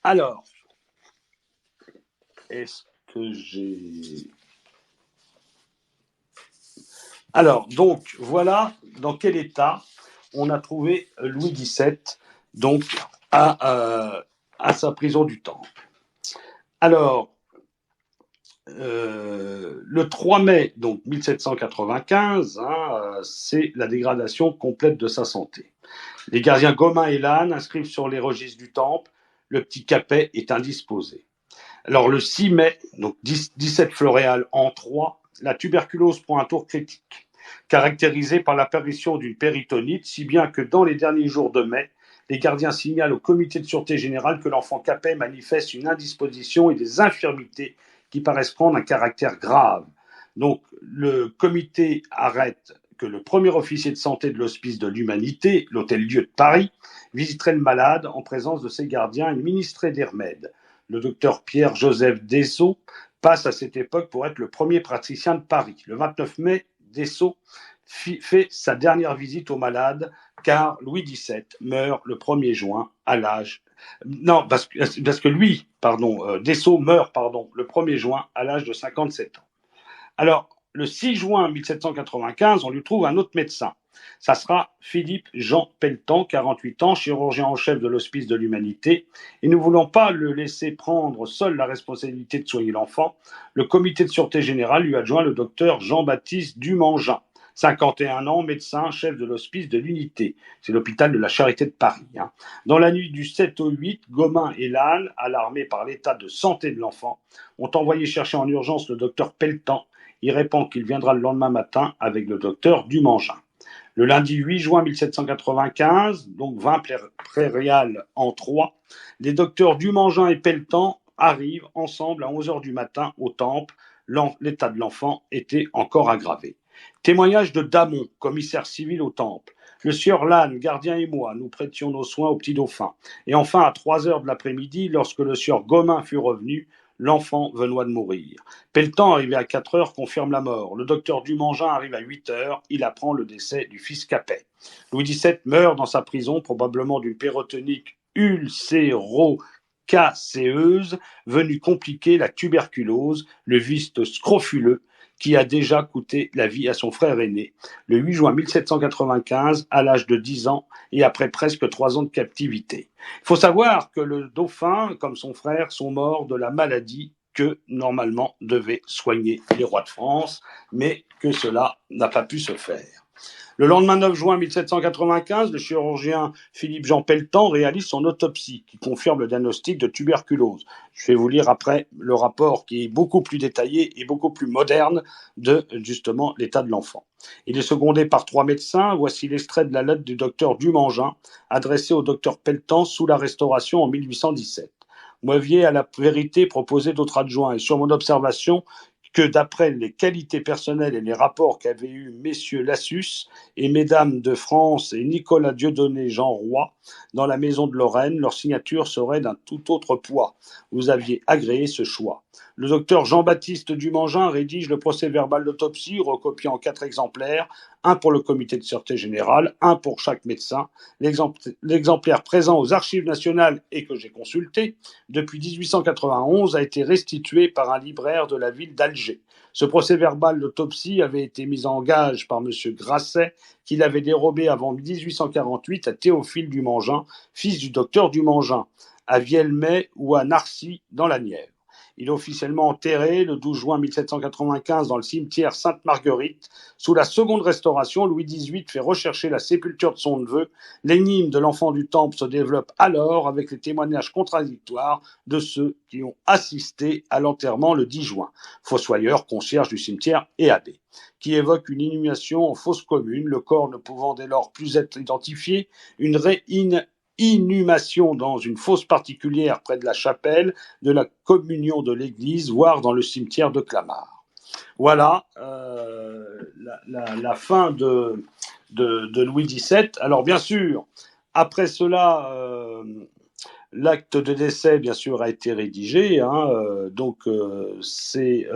Alors, est-ce que j'ai... Alors, donc, voilà dans quel état on a trouvé Louis XVII, donc, à sa prison du Temple. Alors, le 3 mai donc 1795, c'est la dégradation complète de sa santé. Les gardiens Gomin et Lannes inscrivent sur les registres du temple: le petit Capet est indisposé. Alors le 6 mai, donc 17 Floréal en 3, la tuberculose prend un tour critique, caractérisé par l'apparition d'une péritonite, si bien que dans les derniers jours de mai, les gardiens signalent au comité de sûreté générale que l'enfant Capet manifeste une indisposition et des infirmités qui paraissent prendre un caractère grave. Donc le comité arrête que le premier officier de santé de l'Hospice de l'Humanité, l'Hôtel-Dieu de Paris, visiterait le malade en présence de ses gardiens et ministrait des remèdes. Le docteur Pierre-Joseph Dessau passe à cette époque pour être le premier praticien de Paris. Le 29 mai, Dessau fait sa dernière visite au malade, car Louis XVII meurt le 1er juin à l'âge... Non, parce que Dessau meurt, le 1er juin à l'âge de 57 ans. Alors, le 6 juin 1795, on lui trouve un autre médecin. Ça sera Philippe Jean Pelletan, 48 ans, chirurgien en chef de l'Hospice de l'Humanité. Et ne voulant pas le laisser prendre seul la responsabilité de soigner l'enfant, le comité de sûreté générale lui adjoint le docteur Jean-Baptiste Dumangin, 51 ans, médecin, chef de l'Hospice de l'Unité. C'est l'hôpital de la Charité de Paris. Dans la nuit du 7 au 8, Gomin et Lannes, alarmés par l'état de santé de l'enfant, ont envoyé chercher en urgence le docteur Pelletan. Il répond qu'il viendra le lendemain matin avec le docteur Dumangin. Le lundi 8 juin 1795, donc 20 Prairial en 3, les docteurs Dumangin et Pelletan arrivent ensemble à 11h du matin au temple. L'état de l'enfant était encore aggravé. Témoignage de Damon, commissaire civil au temple. Le sieur Lannes, gardien et moi, nous prêtions nos soins au petit dauphin. Et enfin, à 3h de l'après-midi, lorsque le sieur Gomin fut revenu, l'enfant venait de mourir. Pelletan, arrivé à 4h, confirme la mort. Le docteur Dumangin arrive à 8h. Il apprend le décès du fils Capet. Louis XVII meurt dans sa prison, probablement d'une péritonite ulcéro-caséeuse, venue compliquer la tuberculose, le vice scrofuleux, qui a déjà coûté la vie à son frère aîné, le 8 juin 1795, à l'âge de 10 ans et après presque 3 ans de captivité. Il faut savoir que le dauphin, comme son frère, sont morts de la maladie que, normalement, devaient soigner les rois de France, mais que cela n'a pas pu se faire. Le lendemain 9 juin 1795, le chirurgien Philippe Jean Pelletan réalise son autopsie qui confirme le diagnostic de tuberculose. Je vais vous lire après le rapport qui est beaucoup plus détaillé et beaucoup plus moderne de justement l'état de l'enfant. Il est secondé par 3 médecins. Voici l'extrait de la lettre du docteur Dumangin adressée au docteur Pelletan sous la Restauration en 1817. M'aviez à la vérité proposé d'autres adjoints et sur mon observation que d'après les qualités personnelles et les rapports qu'avaient eus messieurs Lassus et mesdames de France et Nicolas Dieudonné Jean Roy dans la maison de Lorraine, leur signature serait d'un tout autre poids. Vous aviez agréé ce choix. Le docteur Jean-Baptiste Dumangin rédige le procès-verbal d'autopsie, recopié en 4 exemplaires, un pour le comité de sûreté générale, un pour chaque médecin. L'exemplaire présent aux archives nationales et que j'ai consulté depuis 1891 a été restitué par un libraire de la ville d'Alger. Ce procès-verbal d'autopsie avait été mis en gage par M. Grasset, qui l'avait dérobé avant 1848 à Théophile Dumangin, fils du docteur Dumangin, à Vielmay ou à Narcy dans la Nièvre. Il est officiellement enterré le 12 juin 1795 dans le cimetière Sainte-Marguerite. Sous la seconde restauration, Louis XVIII fait rechercher la sépulture de son neveu. L'énigme de l'enfant du temple se développe alors avec les témoignages contradictoires de ceux qui ont assisté à l'enterrement le 10 juin. Fossoyeur, concierge du cimetière et abbé, qui évoque une inhumation en fosse commune, le corps ne pouvant dès lors plus être identifié, une inhumation dans une fosse particulière près de la chapelle de la communion de l'église, voire dans le cimetière de Clamart. Voilà la fin de Louis XVII. Alors bien sûr, après cela, l'acte de décès, bien sûr, a été rédigé. C'est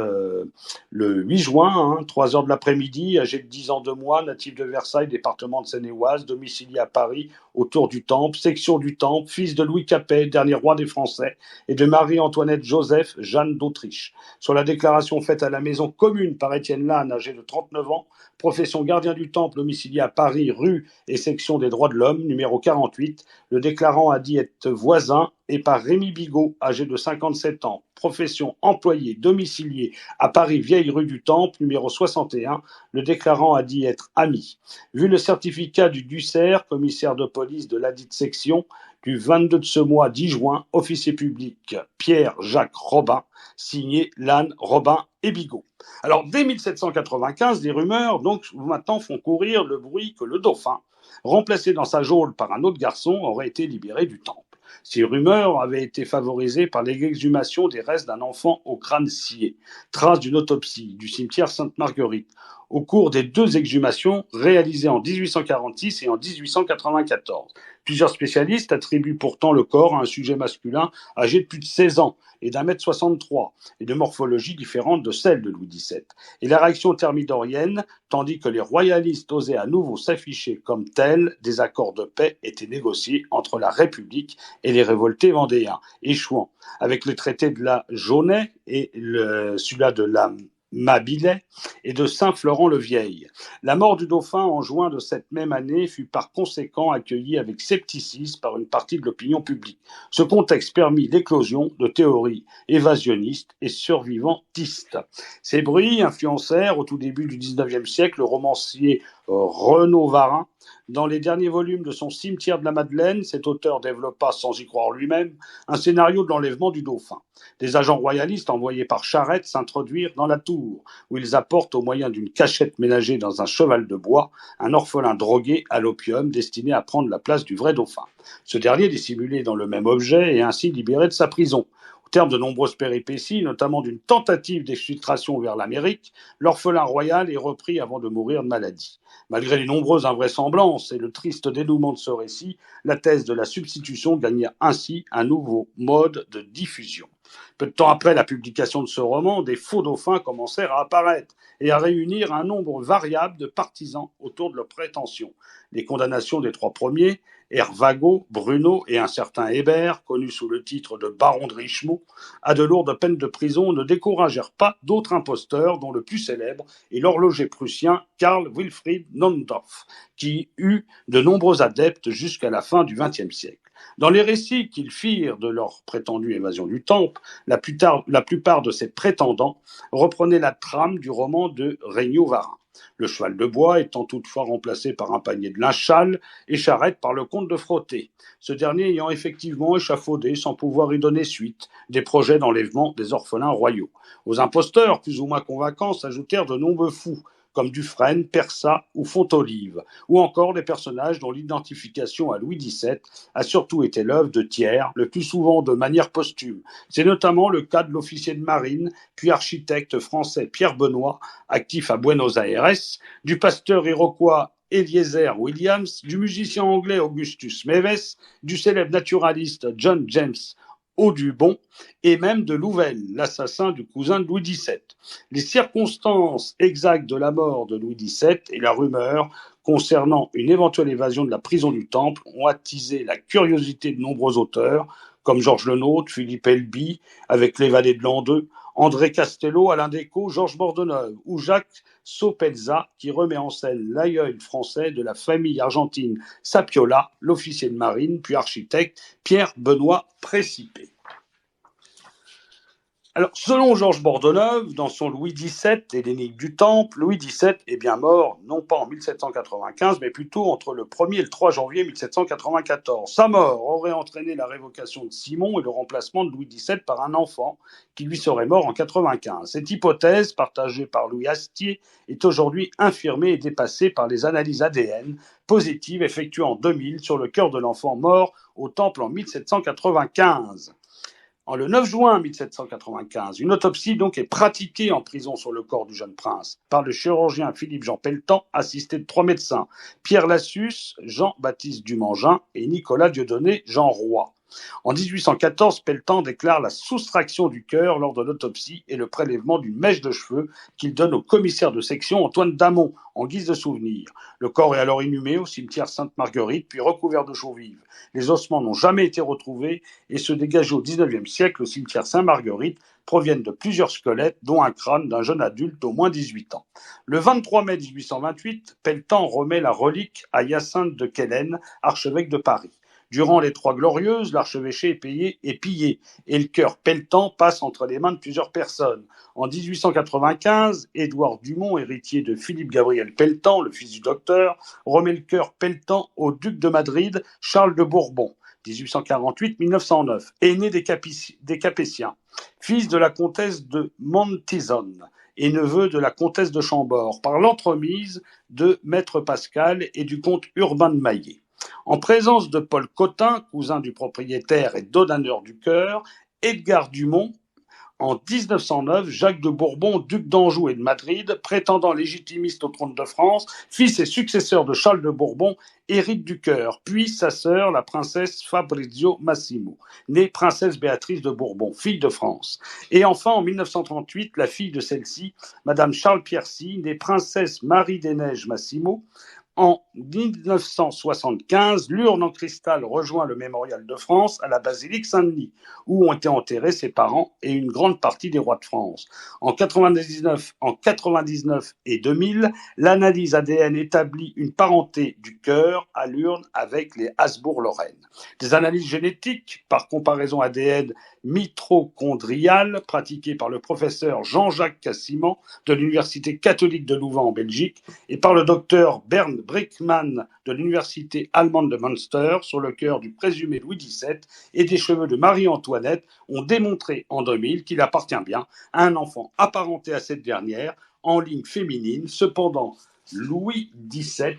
le 8 juin, 3h de l'après-midi, âgé de 10 ans 2 mois, natif de Versailles, département de Seine-et-Oise, domicilié à Paris, autour du Temple, section du Temple, fils de Louis Capet, dernier roi des Français, et de Marie-Antoinette Joseph, Jeanne d'Autriche. Sur la déclaration faite à la maison commune par Étienne Lannes, âgé de 39 ans, profession gardien du Temple, domicilié à Paris, rue et section des droits de l'homme, numéro 48, le déclarant a dit être voisin Cazin et par Rémy Bigot, âgé de 57 ans, profession employé domicilié à Paris, vieille rue du Temple, numéro 61, le déclarant a dit être ami. Vu le certificat du Ducerre, commissaire de police de ladite section, du 22 de ce mois 10 juin, officier public Pierre-Jacques Robin, signé Lannes, Robin et Bigot. Alors, dès 1795, des rumeurs, donc, maintenant font courir le bruit que le dauphin, remplacé dans sa geôle par un autre garçon, aurait été libéré du Temple. Ces rumeurs avaient été favorisées par l'exhumation des restes d'un enfant au crâne scié, trace d'une autopsie du cimetière Sainte-Marguerite, au cours des 2 exhumations réalisées en 1846 et en 1894. Plusieurs spécialistes attribuent pourtant le corps à un sujet masculin âgé de plus de 16 ans et d'1,63 m et de morphologie différente de celle de Louis XVII. Et la réaction thermidorienne, tandis que les royalistes osaient à nouveau s'afficher comme tels, des accords de paix étaient négociés entre la République et les révoltés vendéens, échouant avec le traité de la Jaunais et celui-là de la Mabilais et de Saint-Florent-le-Vieil. La mort du dauphin en juin de cette même année fut par conséquent accueillie avec scepticisme par une partie de l'opinion publique. Ce contexte permit l'éclosion de théories évasionnistes et survivantistes. Ces bruits influencèrent au tout début du XIXe siècle le romancier Renaud Varin. Dans les derniers volumes de son Cimetière de la Madeleine, cet auteur développa, sans y croire lui-même, un scénario de l'enlèvement du dauphin. Des agents royalistes envoyés par Charette s'introduirent dans la tour, où ils apportent, au moyen d'une cachette ménagée dans un cheval de bois, un orphelin drogué à l'opium destiné à prendre la place du vrai dauphin. Ce dernier dissimulé dans le même objet est ainsi libéré de sa prison. Au terme de nombreuses péripéties, notamment d'une tentative d'exfiltration vers l'Amérique, l'orphelin royal est repris avant de mourir de maladie. Malgré les nombreuses invraisemblances et le triste dénouement de ce récit, la thèse de la substitution gagna ainsi un nouveau mode de diffusion. Peu de temps après la publication de ce roman, des faux dauphins commencèrent à apparaître et à réunir un nombre variable de partisans autour de leurs prétentions. Les condamnations des 3 premiers, Hervagot, Bruno et un certain Hébert, connu sous le titre de baron de Richemont, à de lourdes peines de prison, ne découragèrent pas d'autres imposteurs, dont le plus célèbre est l'horloger prussien Karl Wilfried Nondorf, qui eut de nombreux adeptes jusqu'à la fin du XXe siècle. Dans les récits qu'ils firent de leur prétendue évasion du Temple, la plupart de ces prétendants reprenaient la trame du roman de Regnault Varin. Le cheval de bois étant toutefois remplacé par un panier de linge sale et Charette par le comte de Frotté, ce dernier ayant effectivement échafaudé, sans pouvoir y donner suite, des projets d'enlèvement des orphelins royaux. Aux imposteurs, plus ou moins convaincants, s'ajoutèrent de nombreux fous, comme Dufresne, Persat ou Fontolive, ou encore des personnages dont l'identification à Louis XVII a surtout été l'œuvre de tiers, le plus souvent de manière posthume. C'est notamment le cas de l'officier de marine, puis architecte français Pierre Benoît, actif à Buenos Aires, du pasteur iroquois Eliezer Williams, du musicien anglais Augustus Meves, du célèbre naturaliste John James Audubon, et même de Louvel, l'assassin du cousin de Louis XVII. Les circonstances exactes de la mort de Louis XVII et la rumeur concernant une éventuelle évasion de la prison du Temple ont attisé la curiosité de nombreux auteurs, comme Georges Lenôtre, Philippe Elby, avec l'évadé de l'an 2, André Castello, Alain Decaux, Georges Bordeneuve ou Jacques Sopelza, qui remet en scène l'aïeul français de la famille argentine Sapiola, l'officier de marine, puis architecte Pierre Benoît Précipé. Alors, selon Georges Bordeneuve, dans son Louis XVII et l'énigme du Temple, Louis XVII est bien mort, non pas en 1795, mais plutôt entre le 1er et le 3 janvier 1794. Sa mort aurait entraîné la révocation de Simon et le remplacement de Louis XVII par un enfant, qui lui serait mort en 95. Cette hypothèse, partagée par Louis Astier, est aujourd'hui infirmée et dépassée par les analyses ADN positives effectuées en 2000 sur le cœur de l'enfant mort au Temple en 1795. Le 9 juin 1795, une autopsie donc est pratiquée en prison sur le corps du jeune prince par le chirurgien Philippe-Jean Pelletan, assisté de 3 médecins, Pierre Lassus, Jean-Baptiste Dumangin et Nicolas Dieudonné Jean Roy. En 1814, Pelletan déclare la soustraction du cœur lors de l'autopsie et le prélèvement d'une mèche de cheveux qu'il donne au commissaire de section Antoine Damon en guise de souvenir. Le corps est alors inhumé au cimetière Sainte-Marguerite puis recouvert de chaux vives. Les ossements n'ont jamais été retrouvés et ceux dégagés au XIXe siècle au cimetière Sainte-Marguerite proviennent de plusieurs squelettes, dont un crâne d'un jeune adulte d'au moins 18 ans. Le 23 mai 1828, Pelletan remet la relique à Hyacinthe de Quélen, archevêque de Paris. Durant les Trois Glorieuses, l'archevêché est pillé et le chœur pelletan passe entre les mains de plusieurs personnes. En 1895, Édouard Dumont, héritier de Philippe-Gabriel Pelletan, le fils du docteur, remet le chœur pelletan au duc de Madrid, Charles de Bourbon. 1848-1909, aîné des Capétiens, fils de la comtesse de Montizon et neveu de la comtesse de Chambord, par l'entremise de Maître Pascal et du comte Urbain de Maillet. En présence de Paul Cotin, cousin du propriétaire et donnateur du chœur, Edgar Dumont, en 1909, Jacques de Bourbon, duc d'Anjou et de Madrid, prétendant légitimiste au trône de France, fils et successeur de Charles de Bourbon, hérite du chœur, puis sa sœur, la princesse Fabrizio Massimo, née princesse Béatrice de Bourbon, fille de France. Et enfin, en 1938, la fille de celle-ci, Madame Charles Piercy, née princesse Marie des Neiges Massimo. En 1975, l'urne en cristal rejoint le Mémorial de France à la basilique Saint-Denis, où ont été enterrés ses parents et une grande partie des rois de France. En 99 et 2000, l'analyse ADN établit une parenté du chœur à l'urne avec les Habsbourg-Lorraine. Des analyses génétiques, par comparaison ADN mitochondriale, pratiquées par le professeur Jean-Jacques Cassiman de l'Université catholique de Louvain en Belgique et par le docteur Bernd Brickmann de l'Université allemande de Münster sur le chœur du présumé Louis XVII et des cheveux de Marie-Antoinette, ont démontré en 2000 qu'il appartient bien à un enfant apparenté à cette dernière en ligne féminine. Cependant, Louis XVII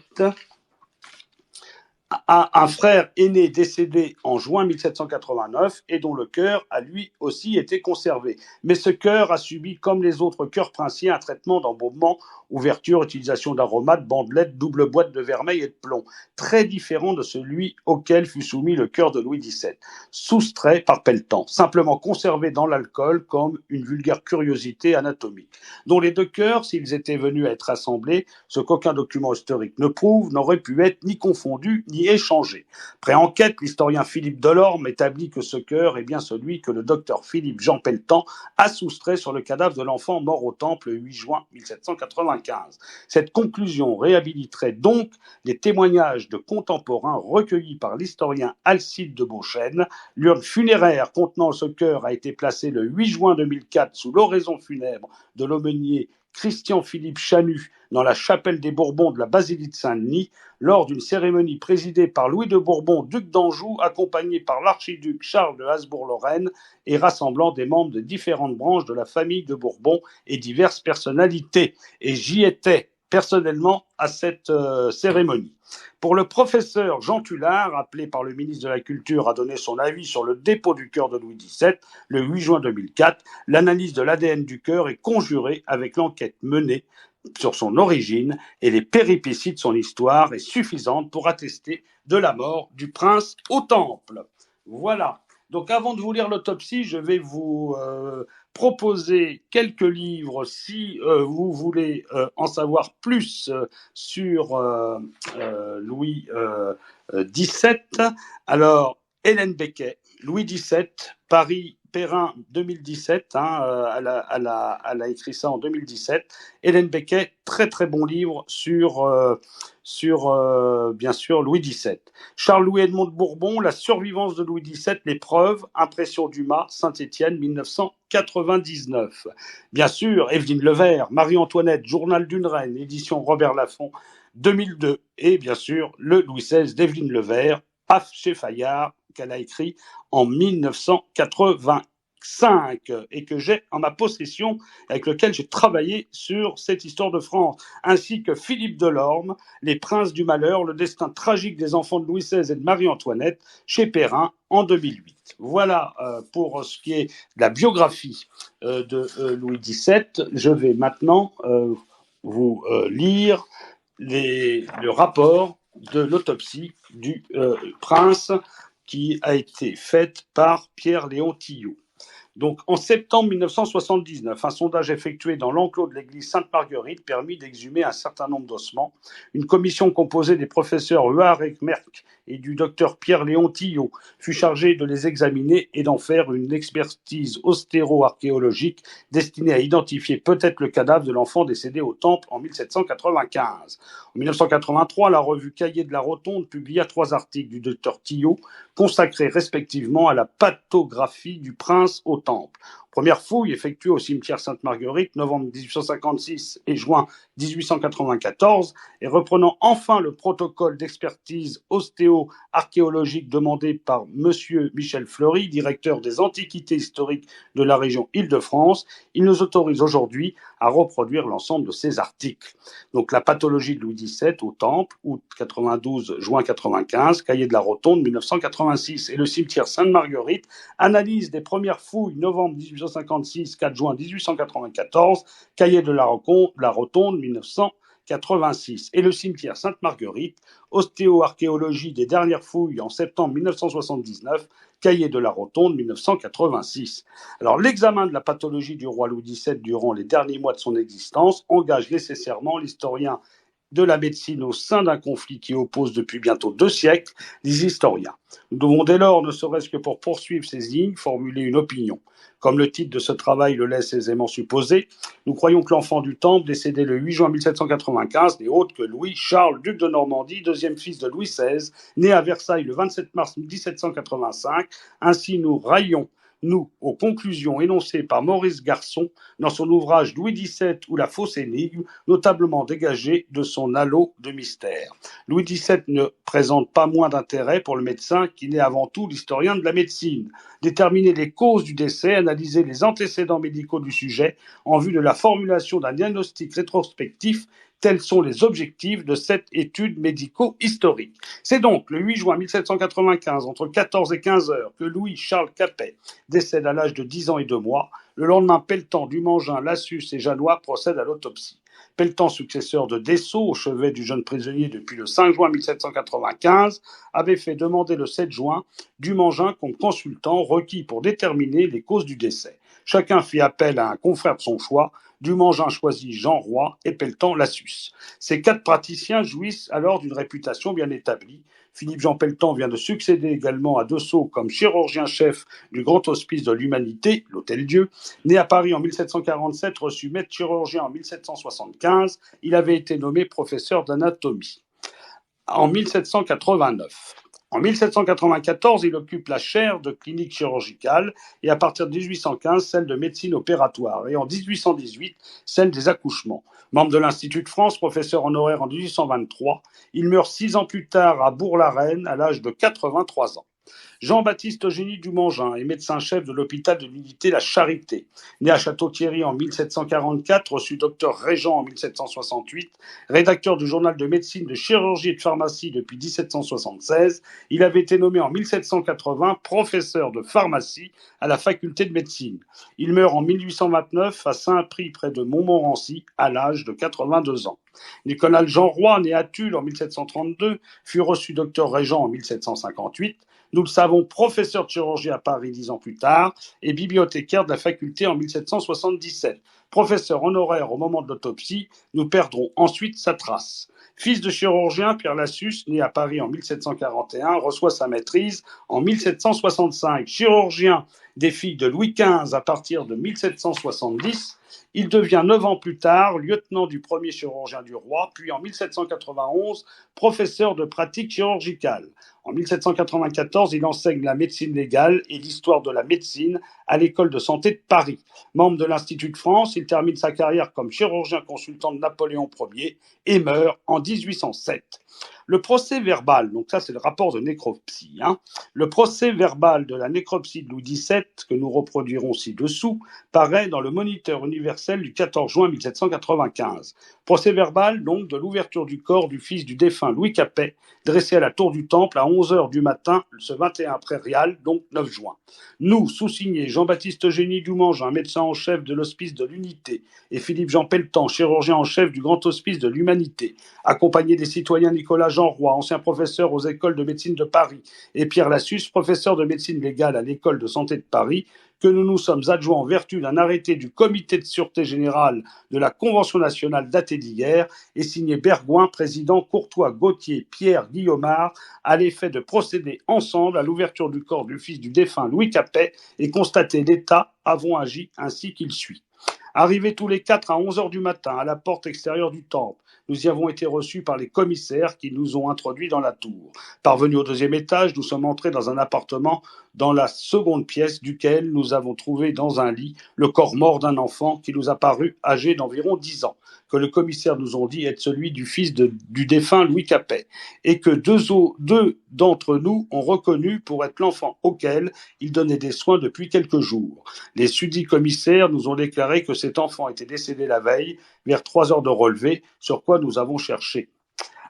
a un frère aîné décédé en juin 1789 et dont le chœur a lui aussi été conservé. Mais ce chœur a subi, comme les autres chœurs princiers, un traitement d'embaumement, ouverture, utilisation d'aromates, bandelettes, double boîte de vermeil et de plomb, très différent de celui auquel fut soumis le chœur de Louis XVII, soustrait par Pelletan, simplement conservé dans l'alcool comme une vulgaire curiosité anatomique, dont les deux chœurs, s'ils étaient venus à être assemblés, ce qu'aucun document historique ne prouve, n'auraient pu être ni confondus ni échangés. Après enquête, l'historien Philippe Delorme établit que ce chœur est bien celui que le docteur Philippe Jean Pelletan a soustrait sur le cadavre de l'enfant mort au Temple le 8 juin 1795. Cette conclusion réhabiliterait donc les témoignages de contemporains recueillis par l'historien Alcide de Beauchesne. L'urne funéraire contenant ce chœur a été placée le 8 juin 2004 sous l'oraison funèbre de l'aumônier Christian-Philippe Chanu dans la chapelle des Bourbons de la basilique Saint-Denis, lors d'une cérémonie présidée par Louis de Bourbon, duc d'Anjou, accompagné par l'archiduc Charles de Habsbourg-Lorraine et rassemblant des membres de différentes branches de la famille de Bourbon et diverses personnalités. Et j'y étais personnellement à cette cérémonie. Pour le professeur Jean Tullard, appelé par le ministre de la Culture à donner son avis sur le dépôt du chœur de Louis XVII, le 8 juin 2004, l'analyse de l'ADN du chœur est conjurée avec l'enquête menée sur son origine et les péripéties de son histoire est suffisante pour attester de la mort du prince au Temple. Voilà. Donc avant de vous lire l'autopsie, je vais vous proposer quelques livres si vous voulez en savoir plus sur Louis XVII. Alors, Hélène Becquet, Louis XVII, Paris, Perrin 2017, elle a écrit ça en 2017. Hélène Becquet, très très bon livre sur bien sûr Louis XVII. Charles-Louis Edmond de Bourbon, La survivance de Louis XVII, les preuves, impression Dumas, Saint-Étienne, 1999. Bien sûr, Évelyne Levert, Marie-Antoinette, Journal d'une reine, édition Robert Laffont, 2002. Et bien sûr, le Louis XVI d'Évelyne Levert, chez Fayard, qu'elle a écrit en 1985 et que j'ai en ma possession, avec lequel j'ai travaillé sur cette histoire de France, ainsi que Philippe Delorme, Les Princes du Malheur, le destin tragique des enfants de Louis XVI et de Marie-Antoinette, chez Perrin en 2008. Voilà pour ce qui est de la biographie de Louis XVII. Je vais maintenant vous lire le rapport de l'autopsie du prince qui a été faite par Pierre-Léon Tillot. Donc, en septembre 1979, un sondage effectué dans l'enclos de l'église Sainte-Marguerite permit d'exhumer un certain nombre d'ossements. Une commission composée des professeurs Huard Merck et du docteur Pierre-Léon Tillot fut chargée de les examiner et d'en faire une expertise ostéro-archéologique destinée à identifier peut-être le cadavre de l'enfant décédé au Temple en 1795. En 1983, la revue Cahiers de la Rotonde publia 3 articles du docteur Tillot consacrés respectivement à la pathographie du prince au Temple. Première fouille effectuée au cimetière Sainte-Marguerite, novembre 1856 et juin 1894, et reprenant enfin le protocole d'expertise ostéo-archéologique demandé par M. Michel Fleury, directeur des antiquités historiques de la région Île-de-France, il nous autorise aujourd'hui à reproduire l'ensemble de ces articles. Donc la pathologie de Louis XVII au Temple, août 92, juin 95, Cahiers de la Rotonde 1986, et le cimetière Sainte-Marguerite, analyse des premières fouilles, novembre 1856, 4 juin 1894, Cahiers de la Rotonde 1986, et le cimetière Sainte-Marguerite, ostéo-archéologie des dernières fouilles en septembre 1979, Cahiers de la Rotonde 1986. Alors l'examen de la pathologie du roi Louis XVII durant les derniers mois de son existence engage nécessairement l'historien de la médecine au sein d'un conflit qui oppose depuis bientôt 2 siècles les historiens. Nous devons dès lors, ne serait-ce que pour poursuivre ces lignes, formuler une opinion. Comme le titre de ce travail le laisse aisément supposer, nous croyons que l'enfant du Temple, décédé le 8 juin 1795, n'est autre que Louis-Charles, duc de Normandie, deuxième fils de Louis XVI, né à Versailles le 27 mars 1785. Ainsi nous raillons aux conclusions énoncées par Maurice Garçon dans son ouvrage Louis XVII ou la fausse énigme, notablement dégagé de son halo de mystère. Louis XVII ne présente pas moins d'intérêt pour le médecin qui n'est avant tout l'historien de la médecine. Déterminer les causes du décès, analyser les antécédents médicaux du sujet en vue de la formulation d'un diagnostic rétrospectif. Tels sont les objectifs de cette étude médico-historique. C'est donc le 8 juin 1795, entre 14 et 15 heures, que Louis-Charles Capet décède à l'âge de 10 ans et 2 mois. Le lendemain, Pelletan, Dumangin, Lassus et Janois procèdent à l'autopsie. Pelletan, successeur de Dessau, au chevet du jeune prisonnier depuis le 5 juin 1795, avait fait demander le 7 juin Dumangin comme consultant requis pour déterminer les causes du décès. Chacun fit appel à un confrère de son choix. Dumangin choisit Jean Roy et Pelletan Lassus. Ces 4 praticiens jouissent alors d'une réputation bien établie. Philippe-Jean Pelletan vient de succéder également à Dessau comme chirurgien-chef du Grand Hospice de l'Humanité, l'Hôtel-Dieu. Né à Paris en 1747, reçu maître chirurgien en 1775, il avait été nommé professeur d'anatomie en 1789. En 1794, il occupe la chaire de clinique chirurgicale et à partir de 1815, celle de médecine opératoire et en 1818, celle des accouchements. Membre de l'Institut de France, professeur honoraire en 1823, il meurt 6 ans plus tard à Bourg-la-Reine à l'âge de 83 ans. Jean-Baptiste Eugénie Dumangin est médecin-chef de l'hôpital de l'Unité La Charité. Né à Château-Thierry en 1744, reçu docteur régent en 1768, rédacteur du journal de médecine, de chirurgie et de pharmacie depuis 1776, il avait été nommé en 1780 professeur de pharmacie à la faculté de médecine. Il meurt en 1829 à Saint-Prix près de Montmorency à l'âge de 82 ans. Nicolas Jean Roy, né à Tulle en 1732, fut reçu docteur régent en 1758. Nous le savons, professeur de chirurgie à Paris 10 ans plus tard et bibliothécaire de la faculté en 1777. Professeur honoraire au moment de l'autopsie, nous perdrons ensuite sa trace. Fils de chirurgien, Pierre Lassus, né à Paris en 1741, reçoit sa maîtrise en 1765. Chirurgien des filles de Louis XV à partir de 1770, il devient 9 ans plus tard lieutenant du premier chirurgien du roi, puis en 1791 professeur de pratique chirurgicale. En 1794, il enseigne la médecine légale et l'histoire de la médecine à l'école de santé de Paris. Membre de l'Institut de France, il termine sa carrière comme chirurgien consultant de Napoléon Ier et meurt en 1807. Le procès verbal, donc ça c'est le rapport de nécropsie, le procès verbal de la nécropsie de Louis XVII, que nous reproduirons ci-dessous, paraît dans le Moniteur universel du 14 juin 1795. Procès verbal donc de l'ouverture du corps du fils du défunt Louis Capet, dressé à la tour du Temple à 11h du matin, ce 21 prairial, donc 9 juin. Nous, sous-signés Jean-Baptiste Eugénie Dumangin, médecin en chef de l'Hospice de l'Unité, et Philippe-Jean Pelletan, chirurgien en chef du Grand Hospice de l'Humanité, accompagnés des citoyens Nicolas Jeanroy, ancien professeur aux écoles de médecine de Paris, et Pierre Lassus, professeur de médecine légale à l'école de santé de Paris, que nous nous sommes adjoints en vertu d'un arrêté du Comité de sûreté générale de la Convention nationale datée d'hier et signé Bergouin, président, Courtois, Gauthier, Pierre, Guillaumard, à l'effet de procéder ensemble à l'ouverture du corps du fils du défunt Louis Capet et constater l'État avons agi ainsi qu'il suit. Arrivés tous les quatre à 11 heures du matin à la porte extérieure du temple, nous y avons été reçus par les commissaires qui nous ont introduits dans la tour. Parvenus au deuxième étage, nous sommes entrés dans un appartement dans la seconde pièce duquel nous avons trouvé dans un lit le corps mort d'un enfant qui nous a paru âgé d'environ 10 ans, que le commissaire nous ont dit être celui du fils du défunt Louis Capet, et que deux d'entre nous ont reconnu pour être l'enfant auquel il donnait des soins depuis quelques jours. Les sudits commissaires nous ont déclaré que cet enfant était décédé la veille, vers 3 heures de relevé, sur quoi nous avons cherché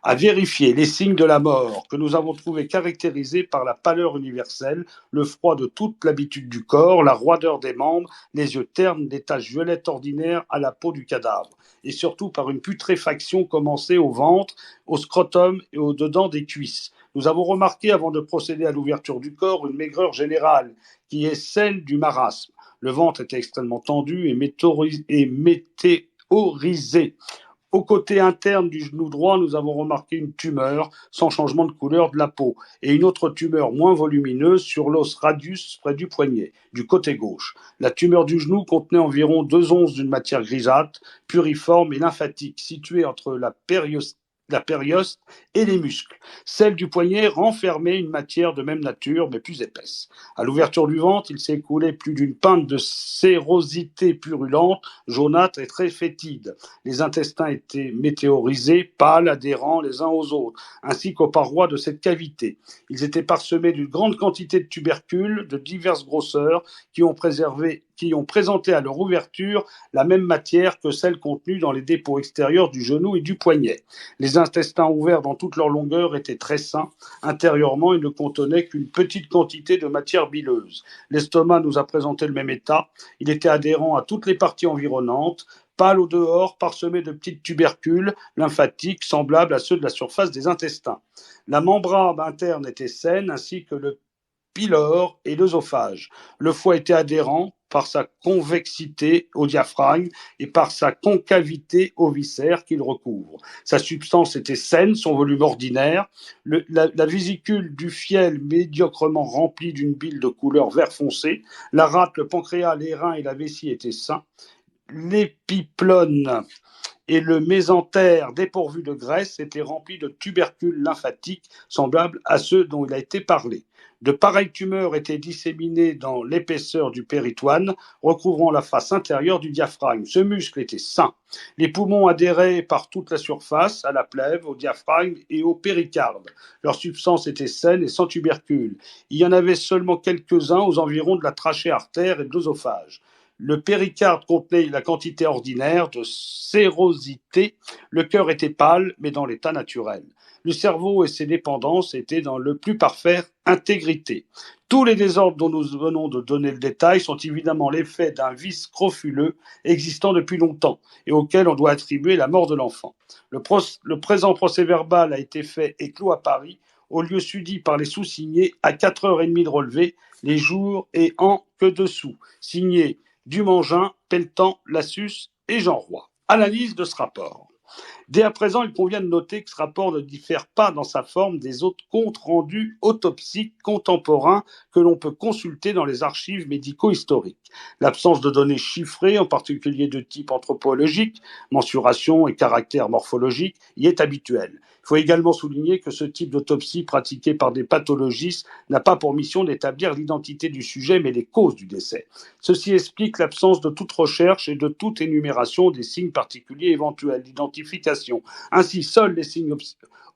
à vérifier les signes de la mort que nous avons trouvés caractérisés par la pâleur universelle, le froid de toute l'habitude du corps, la roideur des membres, les yeux ternes, des taches violettes ordinaires à la peau du cadavre, et surtout par une putréfaction commencée au ventre, au scrotum et au dedans des cuisses. Nous avons remarqué, avant de procéder à l'ouverture du corps, une maigreur générale, qui est celle du marasme. Le ventre était extrêmement tendu et météorisé. Au côté interne du genou droit, nous avons remarqué une tumeur sans changement de couleur de la peau et une autre tumeur moins volumineuse sur l'os radius près du poignet, du côté gauche. La tumeur du genou contenait environ 2 onces d'une matière grisâtre, puriforme et lymphatique, située entre la périoste et les muscles. Celle du poignet renfermait une matière de même nature, mais plus épaisse. À l'ouverture du ventre, il s'est écoulé plus d'une pinte de sérosité purulente, jaunâtre et très fétide. Les intestins étaient météorisés, pâles, adhérents les uns aux autres, ainsi qu'aux parois de cette cavité. Ils étaient parsemés d'une grande quantité de tubercules de diverses grosseurs qui ont présenté à leur ouverture la même matière que celle contenue dans les dépôts extérieurs du genou et du poignet. Les intestins ouverts dans toute leur longueur étaient très sains. Intérieurement, ils ne contenaient qu'une petite quantité de matière bileuse. L'estomac nous a présenté le même état. Il était adhérent à toutes les parties environnantes, pâle au dehors, parsemé de petites tubercules lymphatiques semblables à ceux de la surface des intestins. La membrane interne était saine, ainsi que le pylore et l'œsophage. Le foie était adhérent par sa convexité au diaphragme et par sa concavité aux viscères qu'il recouvre. Sa substance était saine, son volume ordinaire. La vésicule du fiel médiocrement remplie d'une bile de couleur vert foncé. La rate, le pancréas, les reins et la vessie étaient sains. L'épiplone et le mésentère dépourvu de graisse étaient remplis de tubercules lymphatiques semblables à ceux dont il a été parlé. De pareilles tumeurs étaient disséminées dans l'épaisseur du péritoine, recouvrant la face intérieure du diaphragme. Ce muscle était sain. Les poumons adhéraient par toute la surface, à la plèvre, au diaphragme et au péricarde. Leur substance était saine et sans tubercules. Il y en avait seulement quelques-uns aux environs de la trachée artère et de l'œsophage. Le péricarde contenait la quantité ordinaire de sérosité. Le cœur était pâle, mais dans l'état naturel. Le cerveau et ses dépendances étaient dans le plus parfaite intégrité. Tous les désordres dont nous venons de donner le détail sont évidemment l'effet d'un vice scrofuleux existant depuis longtemps et auquel on doit attribuer la mort de l'enfant. Le présent procès-verbal a été fait et clos à Paris, au lieu sudit par les sous-signés, à 4h30 de relevé, les jours et en que dessous. Signé Dumangin, Pelletan, Lassus et Jeanroy. Analyse de ce rapport. Dès à présent, il convient de noter que ce rapport ne diffère pas dans sa forme des autres comptes rendus autopsiques contemporains que l'on peut consulter dans les archives médico-historiques. L'absence de données chiffrées, en particulier de type anthropologique, mensuration et caractère morphologique, y est habituelle. Il faut également souligner que ce type d'autopsie pratiquée par des pathologistes n'a pas pour mission d'établir l'identité du sujet, mais les causes du décès. Ceci explique l'absence de toute recherche et de toute énumération des signes particuliers éventuels d'identification. Ainsi, seuls les signes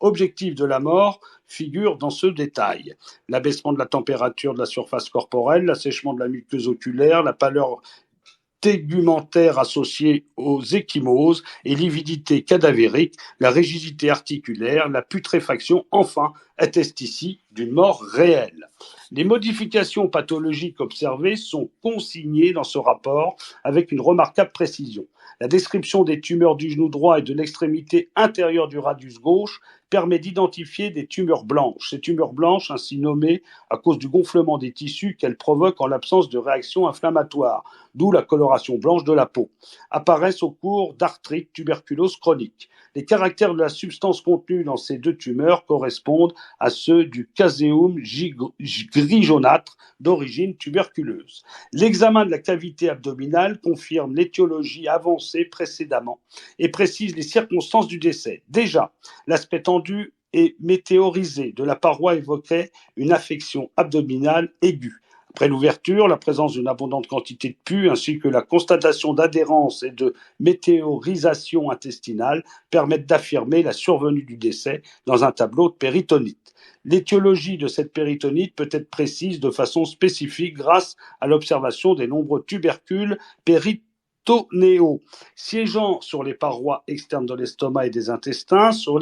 objectifs de la mort figurent dans ce détail. L'abaissement de la température de la surface corporelle, l'assèchement de la muqueuse oculaire, la pâleur tégumentaire associée aux ecchymoses et lividité cadavérique, la rigidité articulaire, la putréfaction, enfin, attestent ici d'une mort réelle. Les modifications pathologiques observées sont consignées dans ce rapport avec une remarquable précision. La description des tumeurs du genou droit et de l'extrémité intérieure du radius gauche permet d'identifier des tumeurs blanches. Ces tumeurs blanches, ainsi nommées à cause du gonflement des tissus qu'elles provoquent en l'absence de réaction inflammatoire, d'où la coloration blanche de la peau, apparaissent au cours d'arthrite tuberculose chronique. Les caractères de la substance contenue dans ces deux tumeurs correspondent à ceux du caséum gris jaunâtre d'origine tuberculeuse. L'examen de la cavité abdominale confirme l'étiologie avancée précédemment et précise les circonstances du décès. Déjà, l'aspect tendu et météorisé de la paroi évoquait une affection abdominale aiguë. Après l'ouverture, la présence d'une abondante quantité de pus ainsi que la constatation d'adhérence et de météorisation intestinale permettent d'affirmer la survenue du décès dans un tableau de péritonite. L'étiologie de cette péritonite peut être précise de façon spécifique grâce à l'observation des nombreux tubercules péritonéaux siégeant sur les parois externes de l'estomac et des intestins, sur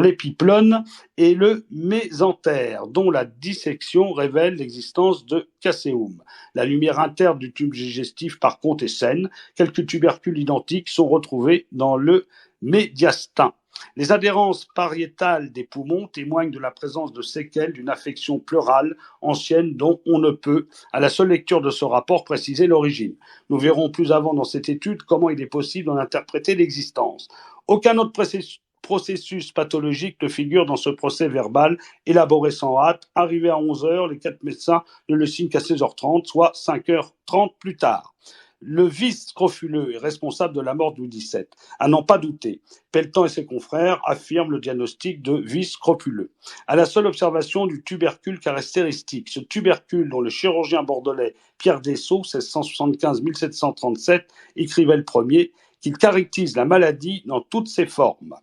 l'épiplone et le mésentère, dont la dissection révèle l'existence de caséum. La lumière interne du tube digestif, par contre, est saine. Quelques tubercules identiques sont retrouvés dans le médiastin. Les adhérences pariétales des poumons témoignent de la présence de séquelles d'une affection pleurale ancienne dont on ne peut, à la seule lecture de ce rapport, préciser l'origine. Nous verrons plus avant dans cette étude comment il est possible d'en interpréter l'existence. Aucun autre processus pathologique ne figure dans ce procès verbal élaboré sans hâte. Arrivé à 11h, les 4 médecins ne le signent qu'à 16h30, soit 5h30 plus tard. Le vice scrofuleux est responsable de la mort de Louis XVII. À n'en pas douter, Pelletan et ses confrères affirment le diagnostic de vice scrofuleux. À la seule observation du tubercule caractéristique, ce tubercule dont le chirurgien bordelais Pierre Dessau, 1675-1737, écrivait le premier, qu'il caractérise la maladie dans toutes ses formes.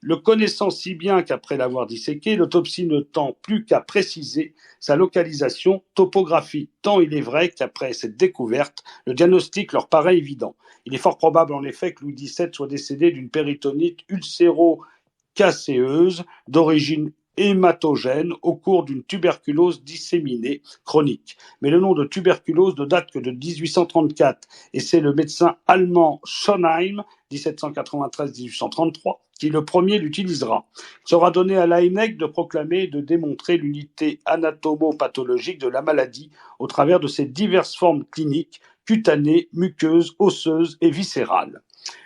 Le connaissant si bien qu'après l'avoir disséqué, l'autopsie ne tend plus qu'à préciser sa localisation topographique, tant il est vrai qu'après cette découverte, le diagnostic leur paraît évident. Il est fort probable en effet que Louis XVII soit décédé d'une péritonite ulcéro-caséeuse d'origine hématogène au cours d'une tuberculose disséminée chronique. Mais le nom de tuberculose ne date que de 1834 et c'est le médecin allemand Schonheim, 1793-1833, qui le premier l'utilisera. Il sera donné à l'ANEC de proclamer et de démontrer l'unité anatomo-pathologique de la maladie au travers de ses diverses formes cliniques, cutanées, muqueuses, osseuses et viscérales.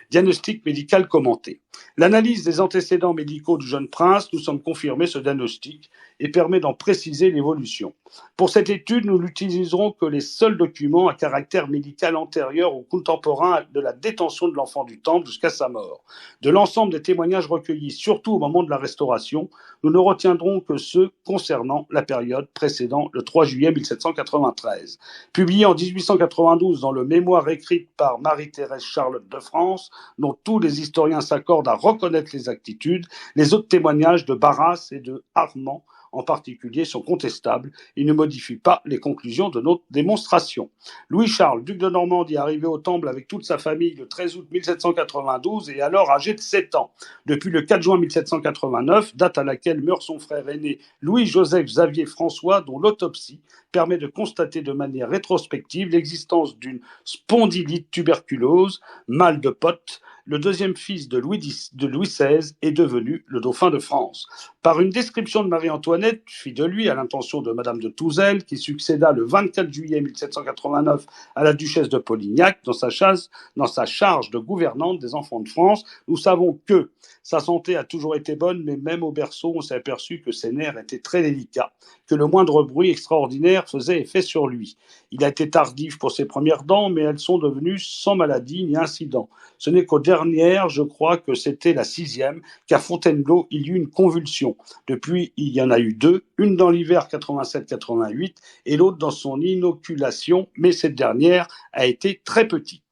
Diagnostic médical commenté. L'analyse des antécédents médicaux du jeune prince nous semble confirmer ce diagnostic et permet d'en préciser l'évolution. Pour cette étude, nous n'utiliserons que les seuls documents à caractère médical antérieur ou contemporain de la détention de l'enfant du Temple jusqu'à sa mort. De l'ensemble des témoignages recueillis, surtout au moment de la Restauration, nous ne retiendrons que ceux concernant la période précédant le 3 juillet 1793. Publié en 1892 dans le mémoire écrit par Marie-Thérèse Charlotte de France, dont tous les historiens s'accordent à reconnaître les exactitudes, les autres témoignages de Barras et de Armand en particulier sont contestables et ne modifient pas les conclusions de notre démonstration. Louis-Charles, duc de Normandie, arrivé au Temple avec toute sa famille le 13 août 1792 et alors âgé de 7 ans. Depuis le 4 juin 1789, date à laquelle meurt son frère aîné Louis-Joseph Xavier François, dont l'autopsie permet de constater de manière rétrospective l'existence d'une spondylite tuberculose, mal de Potte. Le deuxième fils de Louis XVI est devenu le dauphin de France. Par une description de Marie-Antoinette, fille de lui, à l'intention de Madame de Touzel, qui succéda le 24 juillet 1789 à la duchesse de Polignac dans sa charge de gouvernante des enfants de France, nous savons que sa santé a toujours été bonne, mais même au berceau, on s'est aperçu que ses nerfs étaient très délicats, que le moindre bruit extraordinaire faisait effet sur lui. Il a été tardif pour ses premières dents, mais elles sont devenues sans maladie ni incident. Ce n'est qu'aux dernières, je crois que c'était la 6e, qu'à Fontainebleau, il y eut une convulsion. Depuis, il y en a eu 2, une dans l'hiver 87-88 et l'autre dans son inoculation, mais cette dernière a été très petite.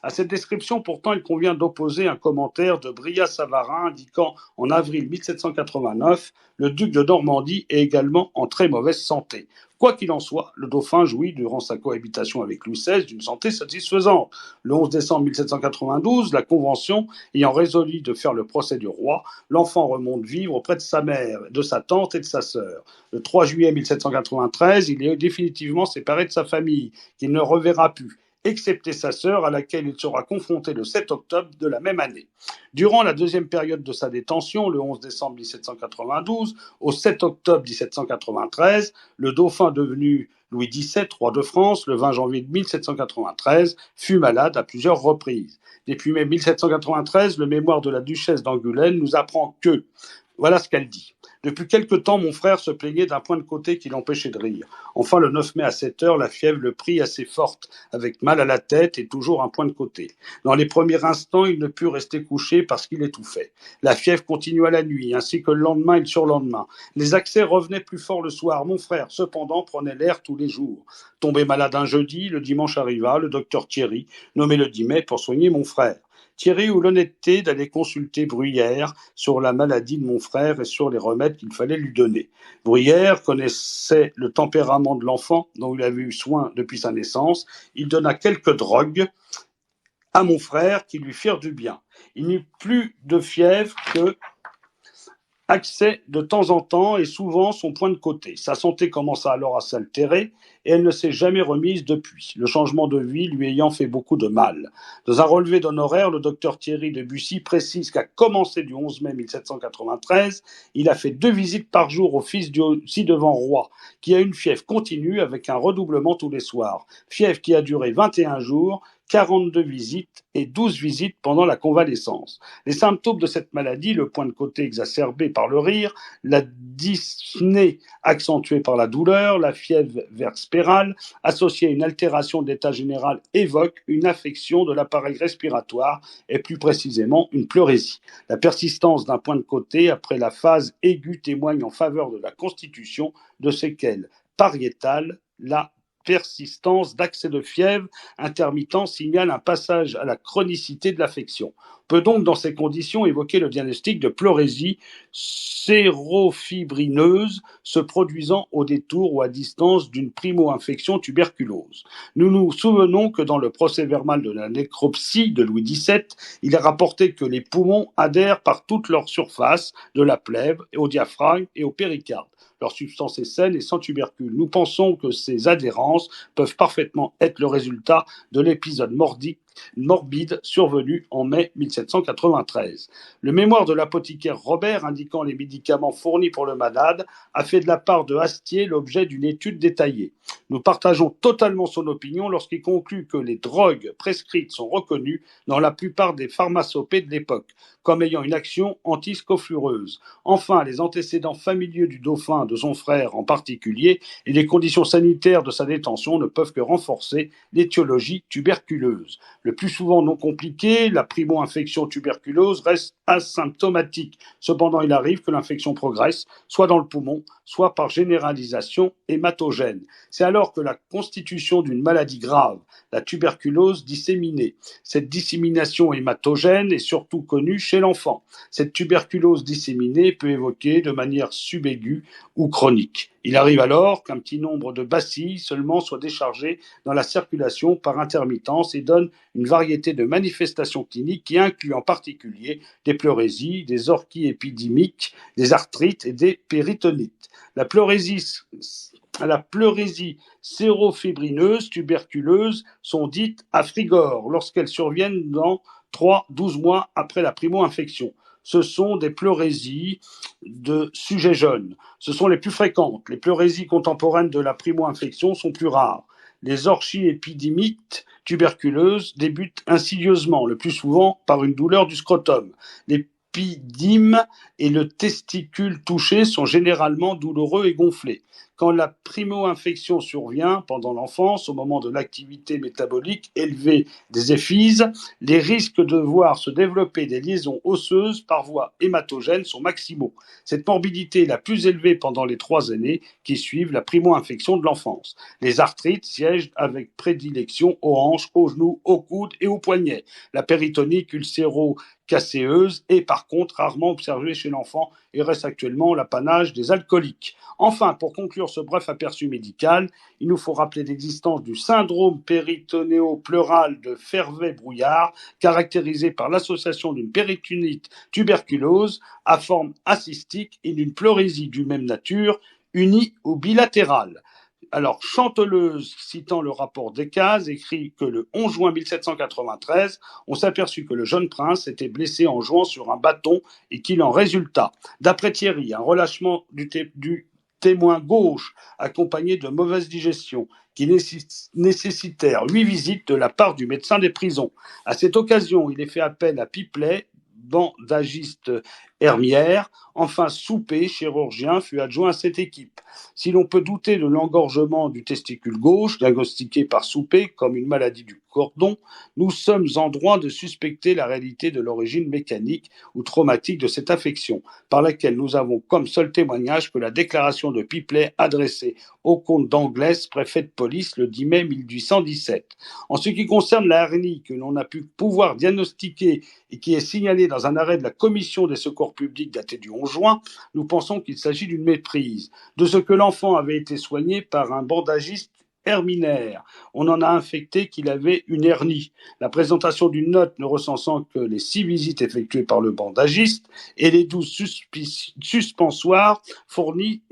À cette description, pourtant, il convient d'opposer un commentaire de Brillat-Savarin indiquant en avril 1789 le duc de Normandie est également en très mauvaise santé. Quoi qu'il en soit, le dauphin jouit durant sa cohabitation avec Louis XVI d'une santé satisfaisante. Le 11 décembre 1792, la Convention ayant résolu de faire le procès du roi, l'enfant remonte vivre auprès de sa mère, de sa tante et de sa sœur. Le 3 juillet 1793, il est définitivement séparé de sa famille, qu'il ne reverra plus. excepté sa sœur, à laquelle il sera confronté le 7 octobre de la même année. Durant la deuxième période de sa détention, le 11 décembre 1792 au 7 octobre 1793, le dauphin devenu Louis XVII, roi de France, le 20 janvier 1793, fut malade à plusieurs reprises. Depuis mai 1793, le mémoire de la duchesse d'Angoulême nous apprend que, voilà ce qu'elle dit. Depuis quelque temps, mon frère se plaignait d'un point de côté qui l'empêchait de rire. Enfin, le 9 mai à 7 heures, la fièvre le prit assez forte, avec mal à la tête et toujours un point de côté. Dans les premiers instants, il ne put rester couché parce qu'il étouffait. La fièvre continua la nuit, ainsi que le lendemain et le surlendemain. Les accès revenaient plus fort le soir. Mon frère, cependant, prenait l'air tous les jours. Tombé malade un jeudi, le dimanche arriva, le docteur Thierry, nommé le 10 mai pour soigner mon frère. Thierry eut l'honnêteté d'aller consulter Bruyère sur la maladie de mon frère et sur les remèdes qu'il fallait lui donner. Bruyère connaissait le tempérament de l'enfant dont il avait eu soin depuis sa naissance. Il donna quelques drogues à mon frère qui lui firent du bien. Il n'eut plus de fièvre que accès de temps en temps et souvent son point de côté. Sa santé commença alors à s'altérer et elle ne s'est jamais remise depuis, le changement de vie lui ayant fait beaucoup de mal. Dans un relevé d'honoraires, le docteur Thierry de Bussy précise qu'à commencer du 11 mai 1793, il a fait 2 visites par jour au fils du ci-devant roi, qui a une fièvre continue avec un redoublement tous les soirs. Fièvre qui a duré 21 jours, 42 visites et 12 visites pendant la convalescence. Les symptômes de cette maladie, le point de côté exacerbé par le rire, la dyspnée accentuée par la douleur, la fièvre spirale, associée à une altération de l'état général, évoquent une affection de l'appareil respiratoire et plus précisément une pleurésie. La persistance d'un point de côté après la phase aiguë témoigne en faveur de la constitution de séquelles pariétales. La persistance d'accès de fièvre intermittent signale un passage à la chronicité de l'affection. On peut donc, dans ces conditions, évoquer le diagnostic de pleurésie sérofibrineuse se produisant au détour ou à distance d'une primo-infection tuberculose. Nous nous souvenons que dans le procès-verbal de la nécropsie de Louis XVII, il est rapporté que les poumons adhèrent par toute leur surface, de la plèvre au diaphragme et au péricarde. Leur substance est saine et sans tubercule. Nous pensons que ces adhérences peuvent parfaitement être le résultat de l'épisode morbide survenu en mai 1793. Le mémoire de l'apothicaire Robert indiquant les médicaments fournis pour le malade a fait de la part de Astier l'objet d'une étude détaillée. Nous partageons totalement son opinion lorsqu'il conclut que les drogues prescrites sont reconnues dans la plupart des pharmacopées de l'époque comme ayant une action antiscoflureuse. Enfin, les antécédents familiaux du dauphin, de son frère en particulier, et les conditions sanitaires de sa détention ne peuvent que renforcer l'étiologie tuberculeuse. Le plus souvent non compliquée, la primo-infection tuberculose reste asymptomatique. Cependant, il arrive que l'infection progresse, soit dans le poumon, soit par généralisation hématogène. C'est alors que la constitution d'une maladie grave, la tuberculose disséminée. Cette dissémination hématogène est surtout connue chez l'enfant. Cette tuberculose disséminée peut évoquer de manière subaiguë ou chronique. Il arrive alors qu'un petit nombre de bacilles seulement soient déchargées dans la circulation par intermittence et donnent une variété de manifestations cliniques qui incluent en particulier des pleurésies, des orchies épidémiques, des arthrites et des péritonites. La pleurésie sérofibrineuse, tuberculeuse, sont dites à frigore lorsqu'elles surviennent dans 3-12 mois après la primo-infection. Ce sont des pleurésies de sujets jeunes. Ce sont les plus fréquentes. Les pleurésies contemporaines de la primo-infection sont plus rares. Les orchies épidémiques tuberculeuses débutent insidieusement, le plus souvent par une douleur du scrotum. L'épidyme et le testicule touché sont généralement douloureux et gonflés. Quand la primo-infection survient pendant l'enfance, au moment de l'activité métabolique élevée des éphyses, les risques de voir se développer des liaisons osseuses par voie hématogène sont maximaux. Cette morbidité est la plus élevée pendant les 3 années qui suivent la primo-infection de l'enfance. Les arthrites siègent avec prédilection aux hanches, aux genoux, aux coudes et aux poignets. La péritonique ulcéro-caséeuse est par contre rarement observée chez l'enfant et reste actuellement l'apanage des alcooliques. Enfin, pour conclure ce bref aperçu médical, il nous faut rappeler l'existence du syndrome péritonéo-pleural de Fervet-Brouillard, caractérisé par l'association d'une péritonite tuberculose à forme acystique et d'une pleurésie du même nature, unie ou bilatérale. Alors, Chanteleuse, citant le rapport Decazes, écrit que le 11 juin 1793, on s'aperçut que le jeune prince était blessé en jouant sur un bâton et qu'il en résulta, d'après Thierry, un relâchement du témoin gauche accompagné de mauvaise digestion qui nécessitèrent 8 visites de la part du médecin des prisons. À cette occasion, il est fait appel à Piplet, bandagiste Hermière. Enfin, Soupé, chirurgien, fut adjoint à cette équipe. Si l'on peut douter de l'engorgement du testicule gauche, diagnostiqué par Soupé comme une maladie du cordon, nous sommes en droit de suspecter la réalité de l'origine mécanique ou traumatique de cette affection, par laquelle nous avons comme seul témoignage que la déclaration de Piplet adressée au comte d'Anglès, préfet de police, le 10 mai 1817. En ce qui concerne la hernie que l'on a pu pouvoir diagnostiquer et qui est signalée dans un arrêt de la commission des secours publics daté du 11 juin, nous pensons qu'il s'agit d'une méprise, de ce que l'enfant avait été soigné par un bandagiste herminaire. On en a infecté qu'il avait une hernie. La présentation d'une note ne recensant que les 6 visites effectuées par le bandagiste et les 12 suspensoires fournis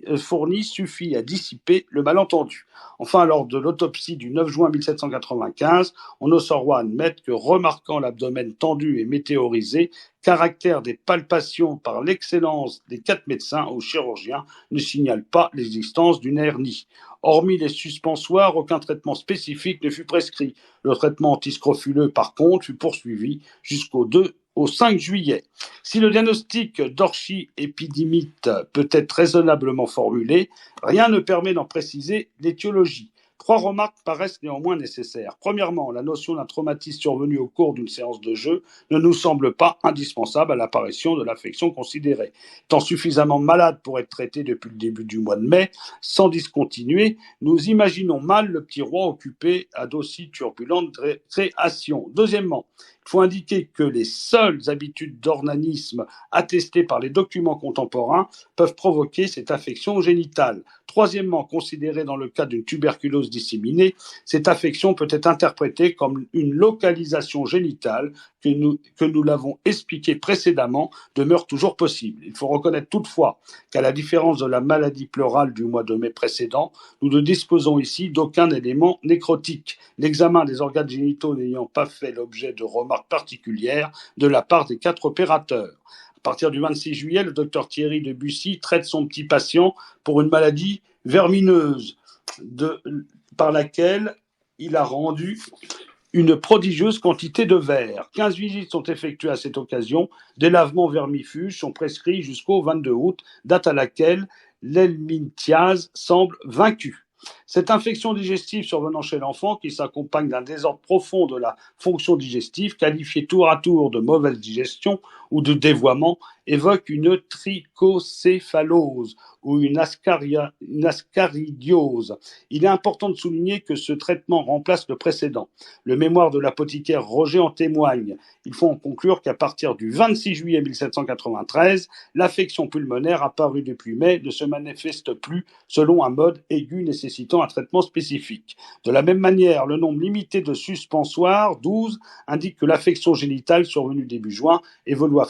suffit à dissiper le malentendu. Enfin, lors de l'autopsie du 9 juin 1795, on ne saura admettre que, remarquant l'abdomen tendu et météorisé, caractère des palpations par l'excellence des 4 médecins ou chirurgiens, ne signale pas l'existence d'une hernie. Hormis les suspensoires, aucun traitement spécifique ne fut prescrit. Le traitement antiscrofuleux, par contre, fut poursuivi au 5 juillet. Si le diagnostic d'orchiépidymite peut être raisonnablement formulé, rien ne permet d'en préciser l'étiologie. 3 remarques paraissent néanmoins nécessaires. Premièrement, la notion d'un traumatisme survenu au cours d'une séance de jeu ne nous semble pas indispensable à l'apparition de l'affection considérée. Étant suffisamment malade pour être traité depuis le début du mois de mai, sans discontinuer, nous imaginons mal le petit roi occupé à d'aussi turbulentes créations. Deuxièmement, il faut indiquer que les seules habitudes d'ornanisme attestées par les documents contemporains peuvent provoquer cette affection génitale. Troisièmement, considérée dans le cas d'une tuberculose disséminée, cette affection peut être interprétée comme une localisation génitale que nous l'avons expliqué précédemment, demeure toujours possible. Il faut reconnaître toutefois qu'à la différence de la maladie pleurale du mois de mai précédent, nous ne disposons ici d'aucun élément nécrotique, l'examen des organes génitaux n'ayant pas fait l'objet de remarques particulières de la part des 4 opérateurs. À partir du 26 juillet, le docteur Thierry de Bussy traite son petit patient pour une maladie vermineuse par laquelle il a rendu une prodigieuse quantité de verre. 15 visites sont effectuées à cette occasion. Des lavements vermifuges sont prescrits jusqu'au 22 août, date à laquelle l'helminthiase semble vaincue. Cette infection digestive survenant chez l'enfant, qui s'accompagne d'un désordre profond de la fonction digestive, qualifié tour à tour de mauvaise digestion ou de dévoiement, évoque une trichocéphalose ou une ascaridiose. Il est important de souligner que ce traitement remplace le précédent. Le mémoire de l'apothicaire Roger en témoigne. Il faut en conclure qu'à partir du 26 juillet 1793, l'affection pulmonaire apparue depuis mai ne se manifeste plus selon un mode aigu nécessitant un traitement spécifique. De la même manière, le nombre limité de suspensoires, 12, indique que l'affection génitale survenue début juin évolua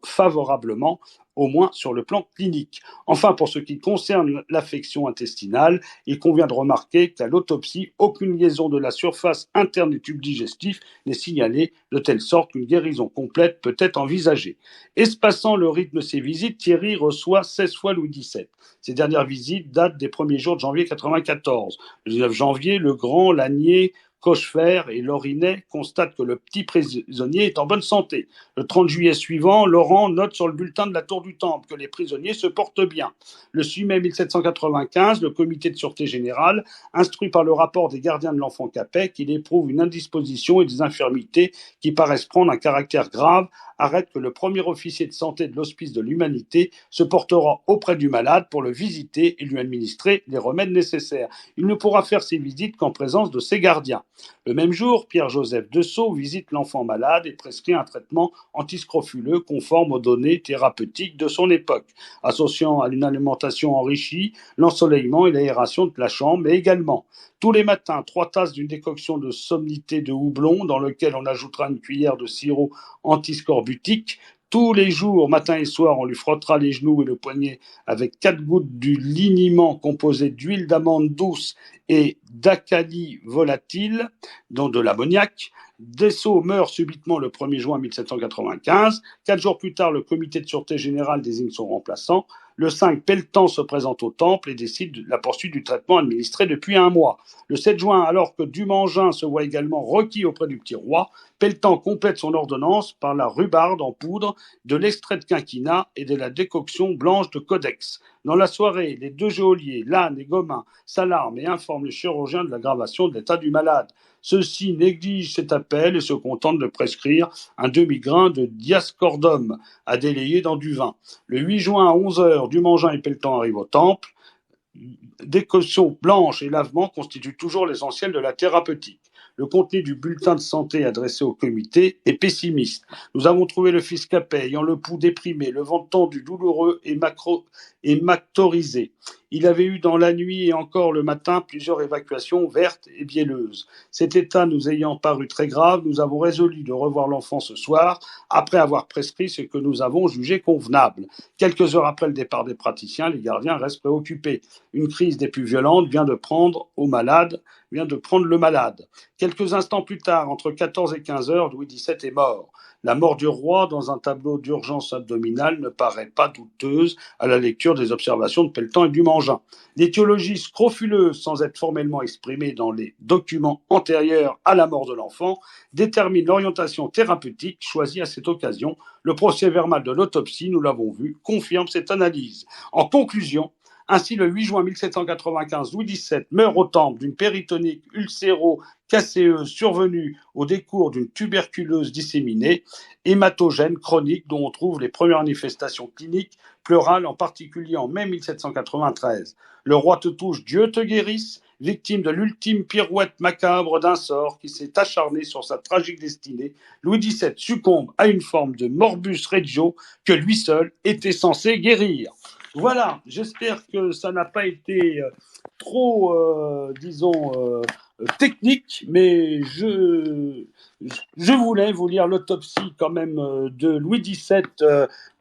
favorablement, au moins sur le plan clinique. Enfin, pour ce qui concerne l'affection intestinale, il convient de remarquer qu'à l'autopsie, aucune liaison de la surface interne du tube digestif n'est signalée, de telle sorte qu'une guérison complète peut être envisagée. Espaçant le rythme de ses visites, Thierry reçoit 16 fois Louis XVII. Ces dernières visites datent des premiers jours de janvier 1994. Le 19 janvier, le grand Lanier, Cochefer et Lorinet constatent que le petit prisonnier est en bonne santé. Le 30 juillet suivant, Laurent note sur le bulletin de la Tour du Temple que les prisonniers se portent bien. Le 6 mai 1795, le comité de sûreté générale, instruit par le rapport des gardiens de l'enfant Capet qu'il éprouve une indisposition et des infirmités qui paraissent prendre un caractère grave, arrête que le premier officier de santé de l'Hospice de l'Humanité se portera auprès du malade pour le visiter et lui administrer les remèdes nécessaires. Il ne pourra faire ses visites qu'en présence de ses gardiens. Le même jour, Pierre-Joseph Dessau visite l'enfant malade et prescrit un traitement antiscrofuleux conforme aux données thérapeutiques de son époque, associant à une alimentation enrichie l'ensoleillement et l'aération de la chambre, mais également tous les matins 3 tasses d'une décoction de sommité de houblon dans lequel on ajoutera une cuillère de sirop antiscorbutique, Tous les jours, matin et soir, on lui frottera les genoux et le poignet avec 4 gouttes du liniment composé d'huile d'amande douce et d'acali volatile, dont de l'ammoniac. Dessau meurt subitement le 1er juin 1795. 4 jours plus tard, le comité de sûreté générale désigne son remplaçant. Le 5, Pelletan se présente au temple et décide la poursuite du traitement administré depuis 1 mois. Le 7 juin, alors que Dumangin se voit également requis auprès du petit roi, Pelletan complète son ordonnance par la rhubarbe en poudre, de l'extrait de quinquina et de la décoction blanche de codex. Dans la soirée, les 2 geôliers, Lannes et Gomin, s'alarment et informent les chirurgiens de l'aggravation de l'état du malade. Ceux-ci négligent cet appel et se contentent de prescrire un demi-grain de diascordum à délayer dans du vin. Le 8 juin à 11h, Dumangin et Pelletan arrivent au temple. Décoction blanche et lavement constituent toujours l'essentiel de la thérapeutique. Le contenu du bulletin de santé adressé au comité est pessimiste. Nous avons trouvé le fils Capet ayant le pouls déprimé, le ventre tendu, douloureux et mactorisé. Il avait eu dans la nuit et encore le matin plusieurs évacuations vertes et bielleuses. Cet état nous ayant paru très grave, nous avons résolu de revoir l'enfant ce soir, après avoir prescrit ce que nous avons jugé convenable. Quelques heures après le départ des praticiens, les gardiens restent préoccupés. Une crise des plus violentes vient de prendre le malade. Quelques instants plus tard, entre 14 et 15 heures, Louis XVII est mort. La mort du roi dans un tableau d'urgence abdominale ne paraît pas douteuse à la lecture des observations de Pelletan et Dumangin. L'étiologie scrofuleuse, sans être formellement exprimée dans les documents antérieurs à la mort de l'enfant, détermine l'orientation thérapeutique choisie à cette occasion. Le procès-verbal de l'autopsie, nous l'avons vu, confirme cette analyse. En conclusion, ainsi, le 8 juin 1795, Louis XVII meurt au temple d'une péritonite ulcéro-caséeuse survenue au décours d'une tuberculose disséminée, hématogène chronique dont on trouve les premières manifestations cliniques pleurales, en particulier en mai 1793. Le roi te touche, Dieu te guérisse, victime de l'ultime pirouette macabre d'un sort qui s'est acharné sur sa tragique destinée, Louis XVII succombe à une forme de morbus regio que lui seul était censé guérir. Voilà, j'espère que ça n'a pas été trop, technique, mais je voulais vous lire l'autopsie quand même de Louis XVII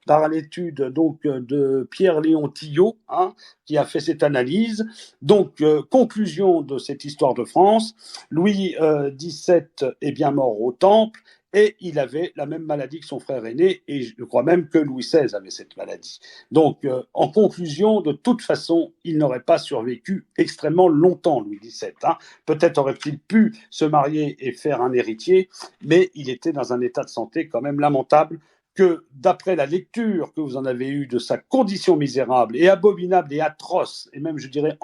par l'étude donc de Pierre-Léon Tillot, qui a fait cette analyse. Donc, conclusion de cette histoire de France, Louis XVII est bien mort au Temple. Et il avait la même maladie que son frère aîné, et je crois même que Louis XVI avait cette maladie. Donc, en conclusion, de toute façon, il n'aurait pas survécu extrêmement longtemps, Louis XVII. Peut-être aurait-il pu se marier et faire un héritier, mais il était dans un état de santé quand même lamentable, que d'après la lecture que vous en avez eue de sa condition misérable et abominable et atroce, et même je dirais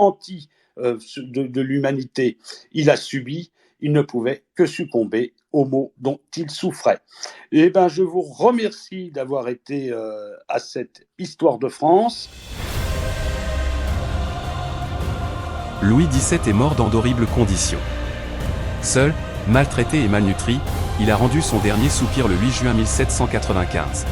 de l'humanité, il a subi, il ne pouvait que succomber aux maux dont il souffrait. Eh bien, je vous remercie d'avoir été à cette histoire de France. Louis XVII est mort dans d'horribles conditions. Seul, maltraité et malnutri, il a rendu son dernier soupir le 8 juin 1795.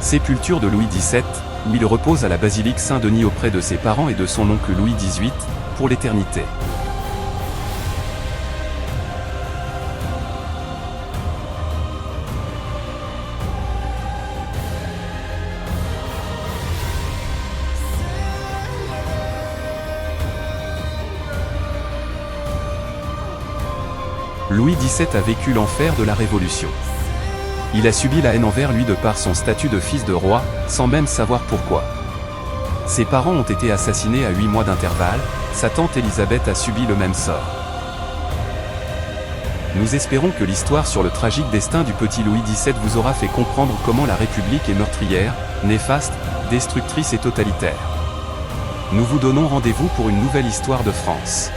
Sépulture de Louis XVII, où il repose à la basilique Saint-Denis auprès de ses parents et de son oncle Louis XVIII, pour l'éternité. Louis XVII a vécu l'enfer de la Révolution. Il a subi la haine envers lui de par son statut de fils de roi, sans même savoir pourquoi. Ses parents ont été assassinés à 8 mois d'intervalle, sa tante Élisabeth a subi le même sort. Nous espérons que l'histoire sur le tragique destin du petit Louis XVII vous aura fait comprendre comment la République est meurtrière, néfaste, destructrice et totalitaire. Nous vous donnons rendez-vous pour une nouvelle histoire de France.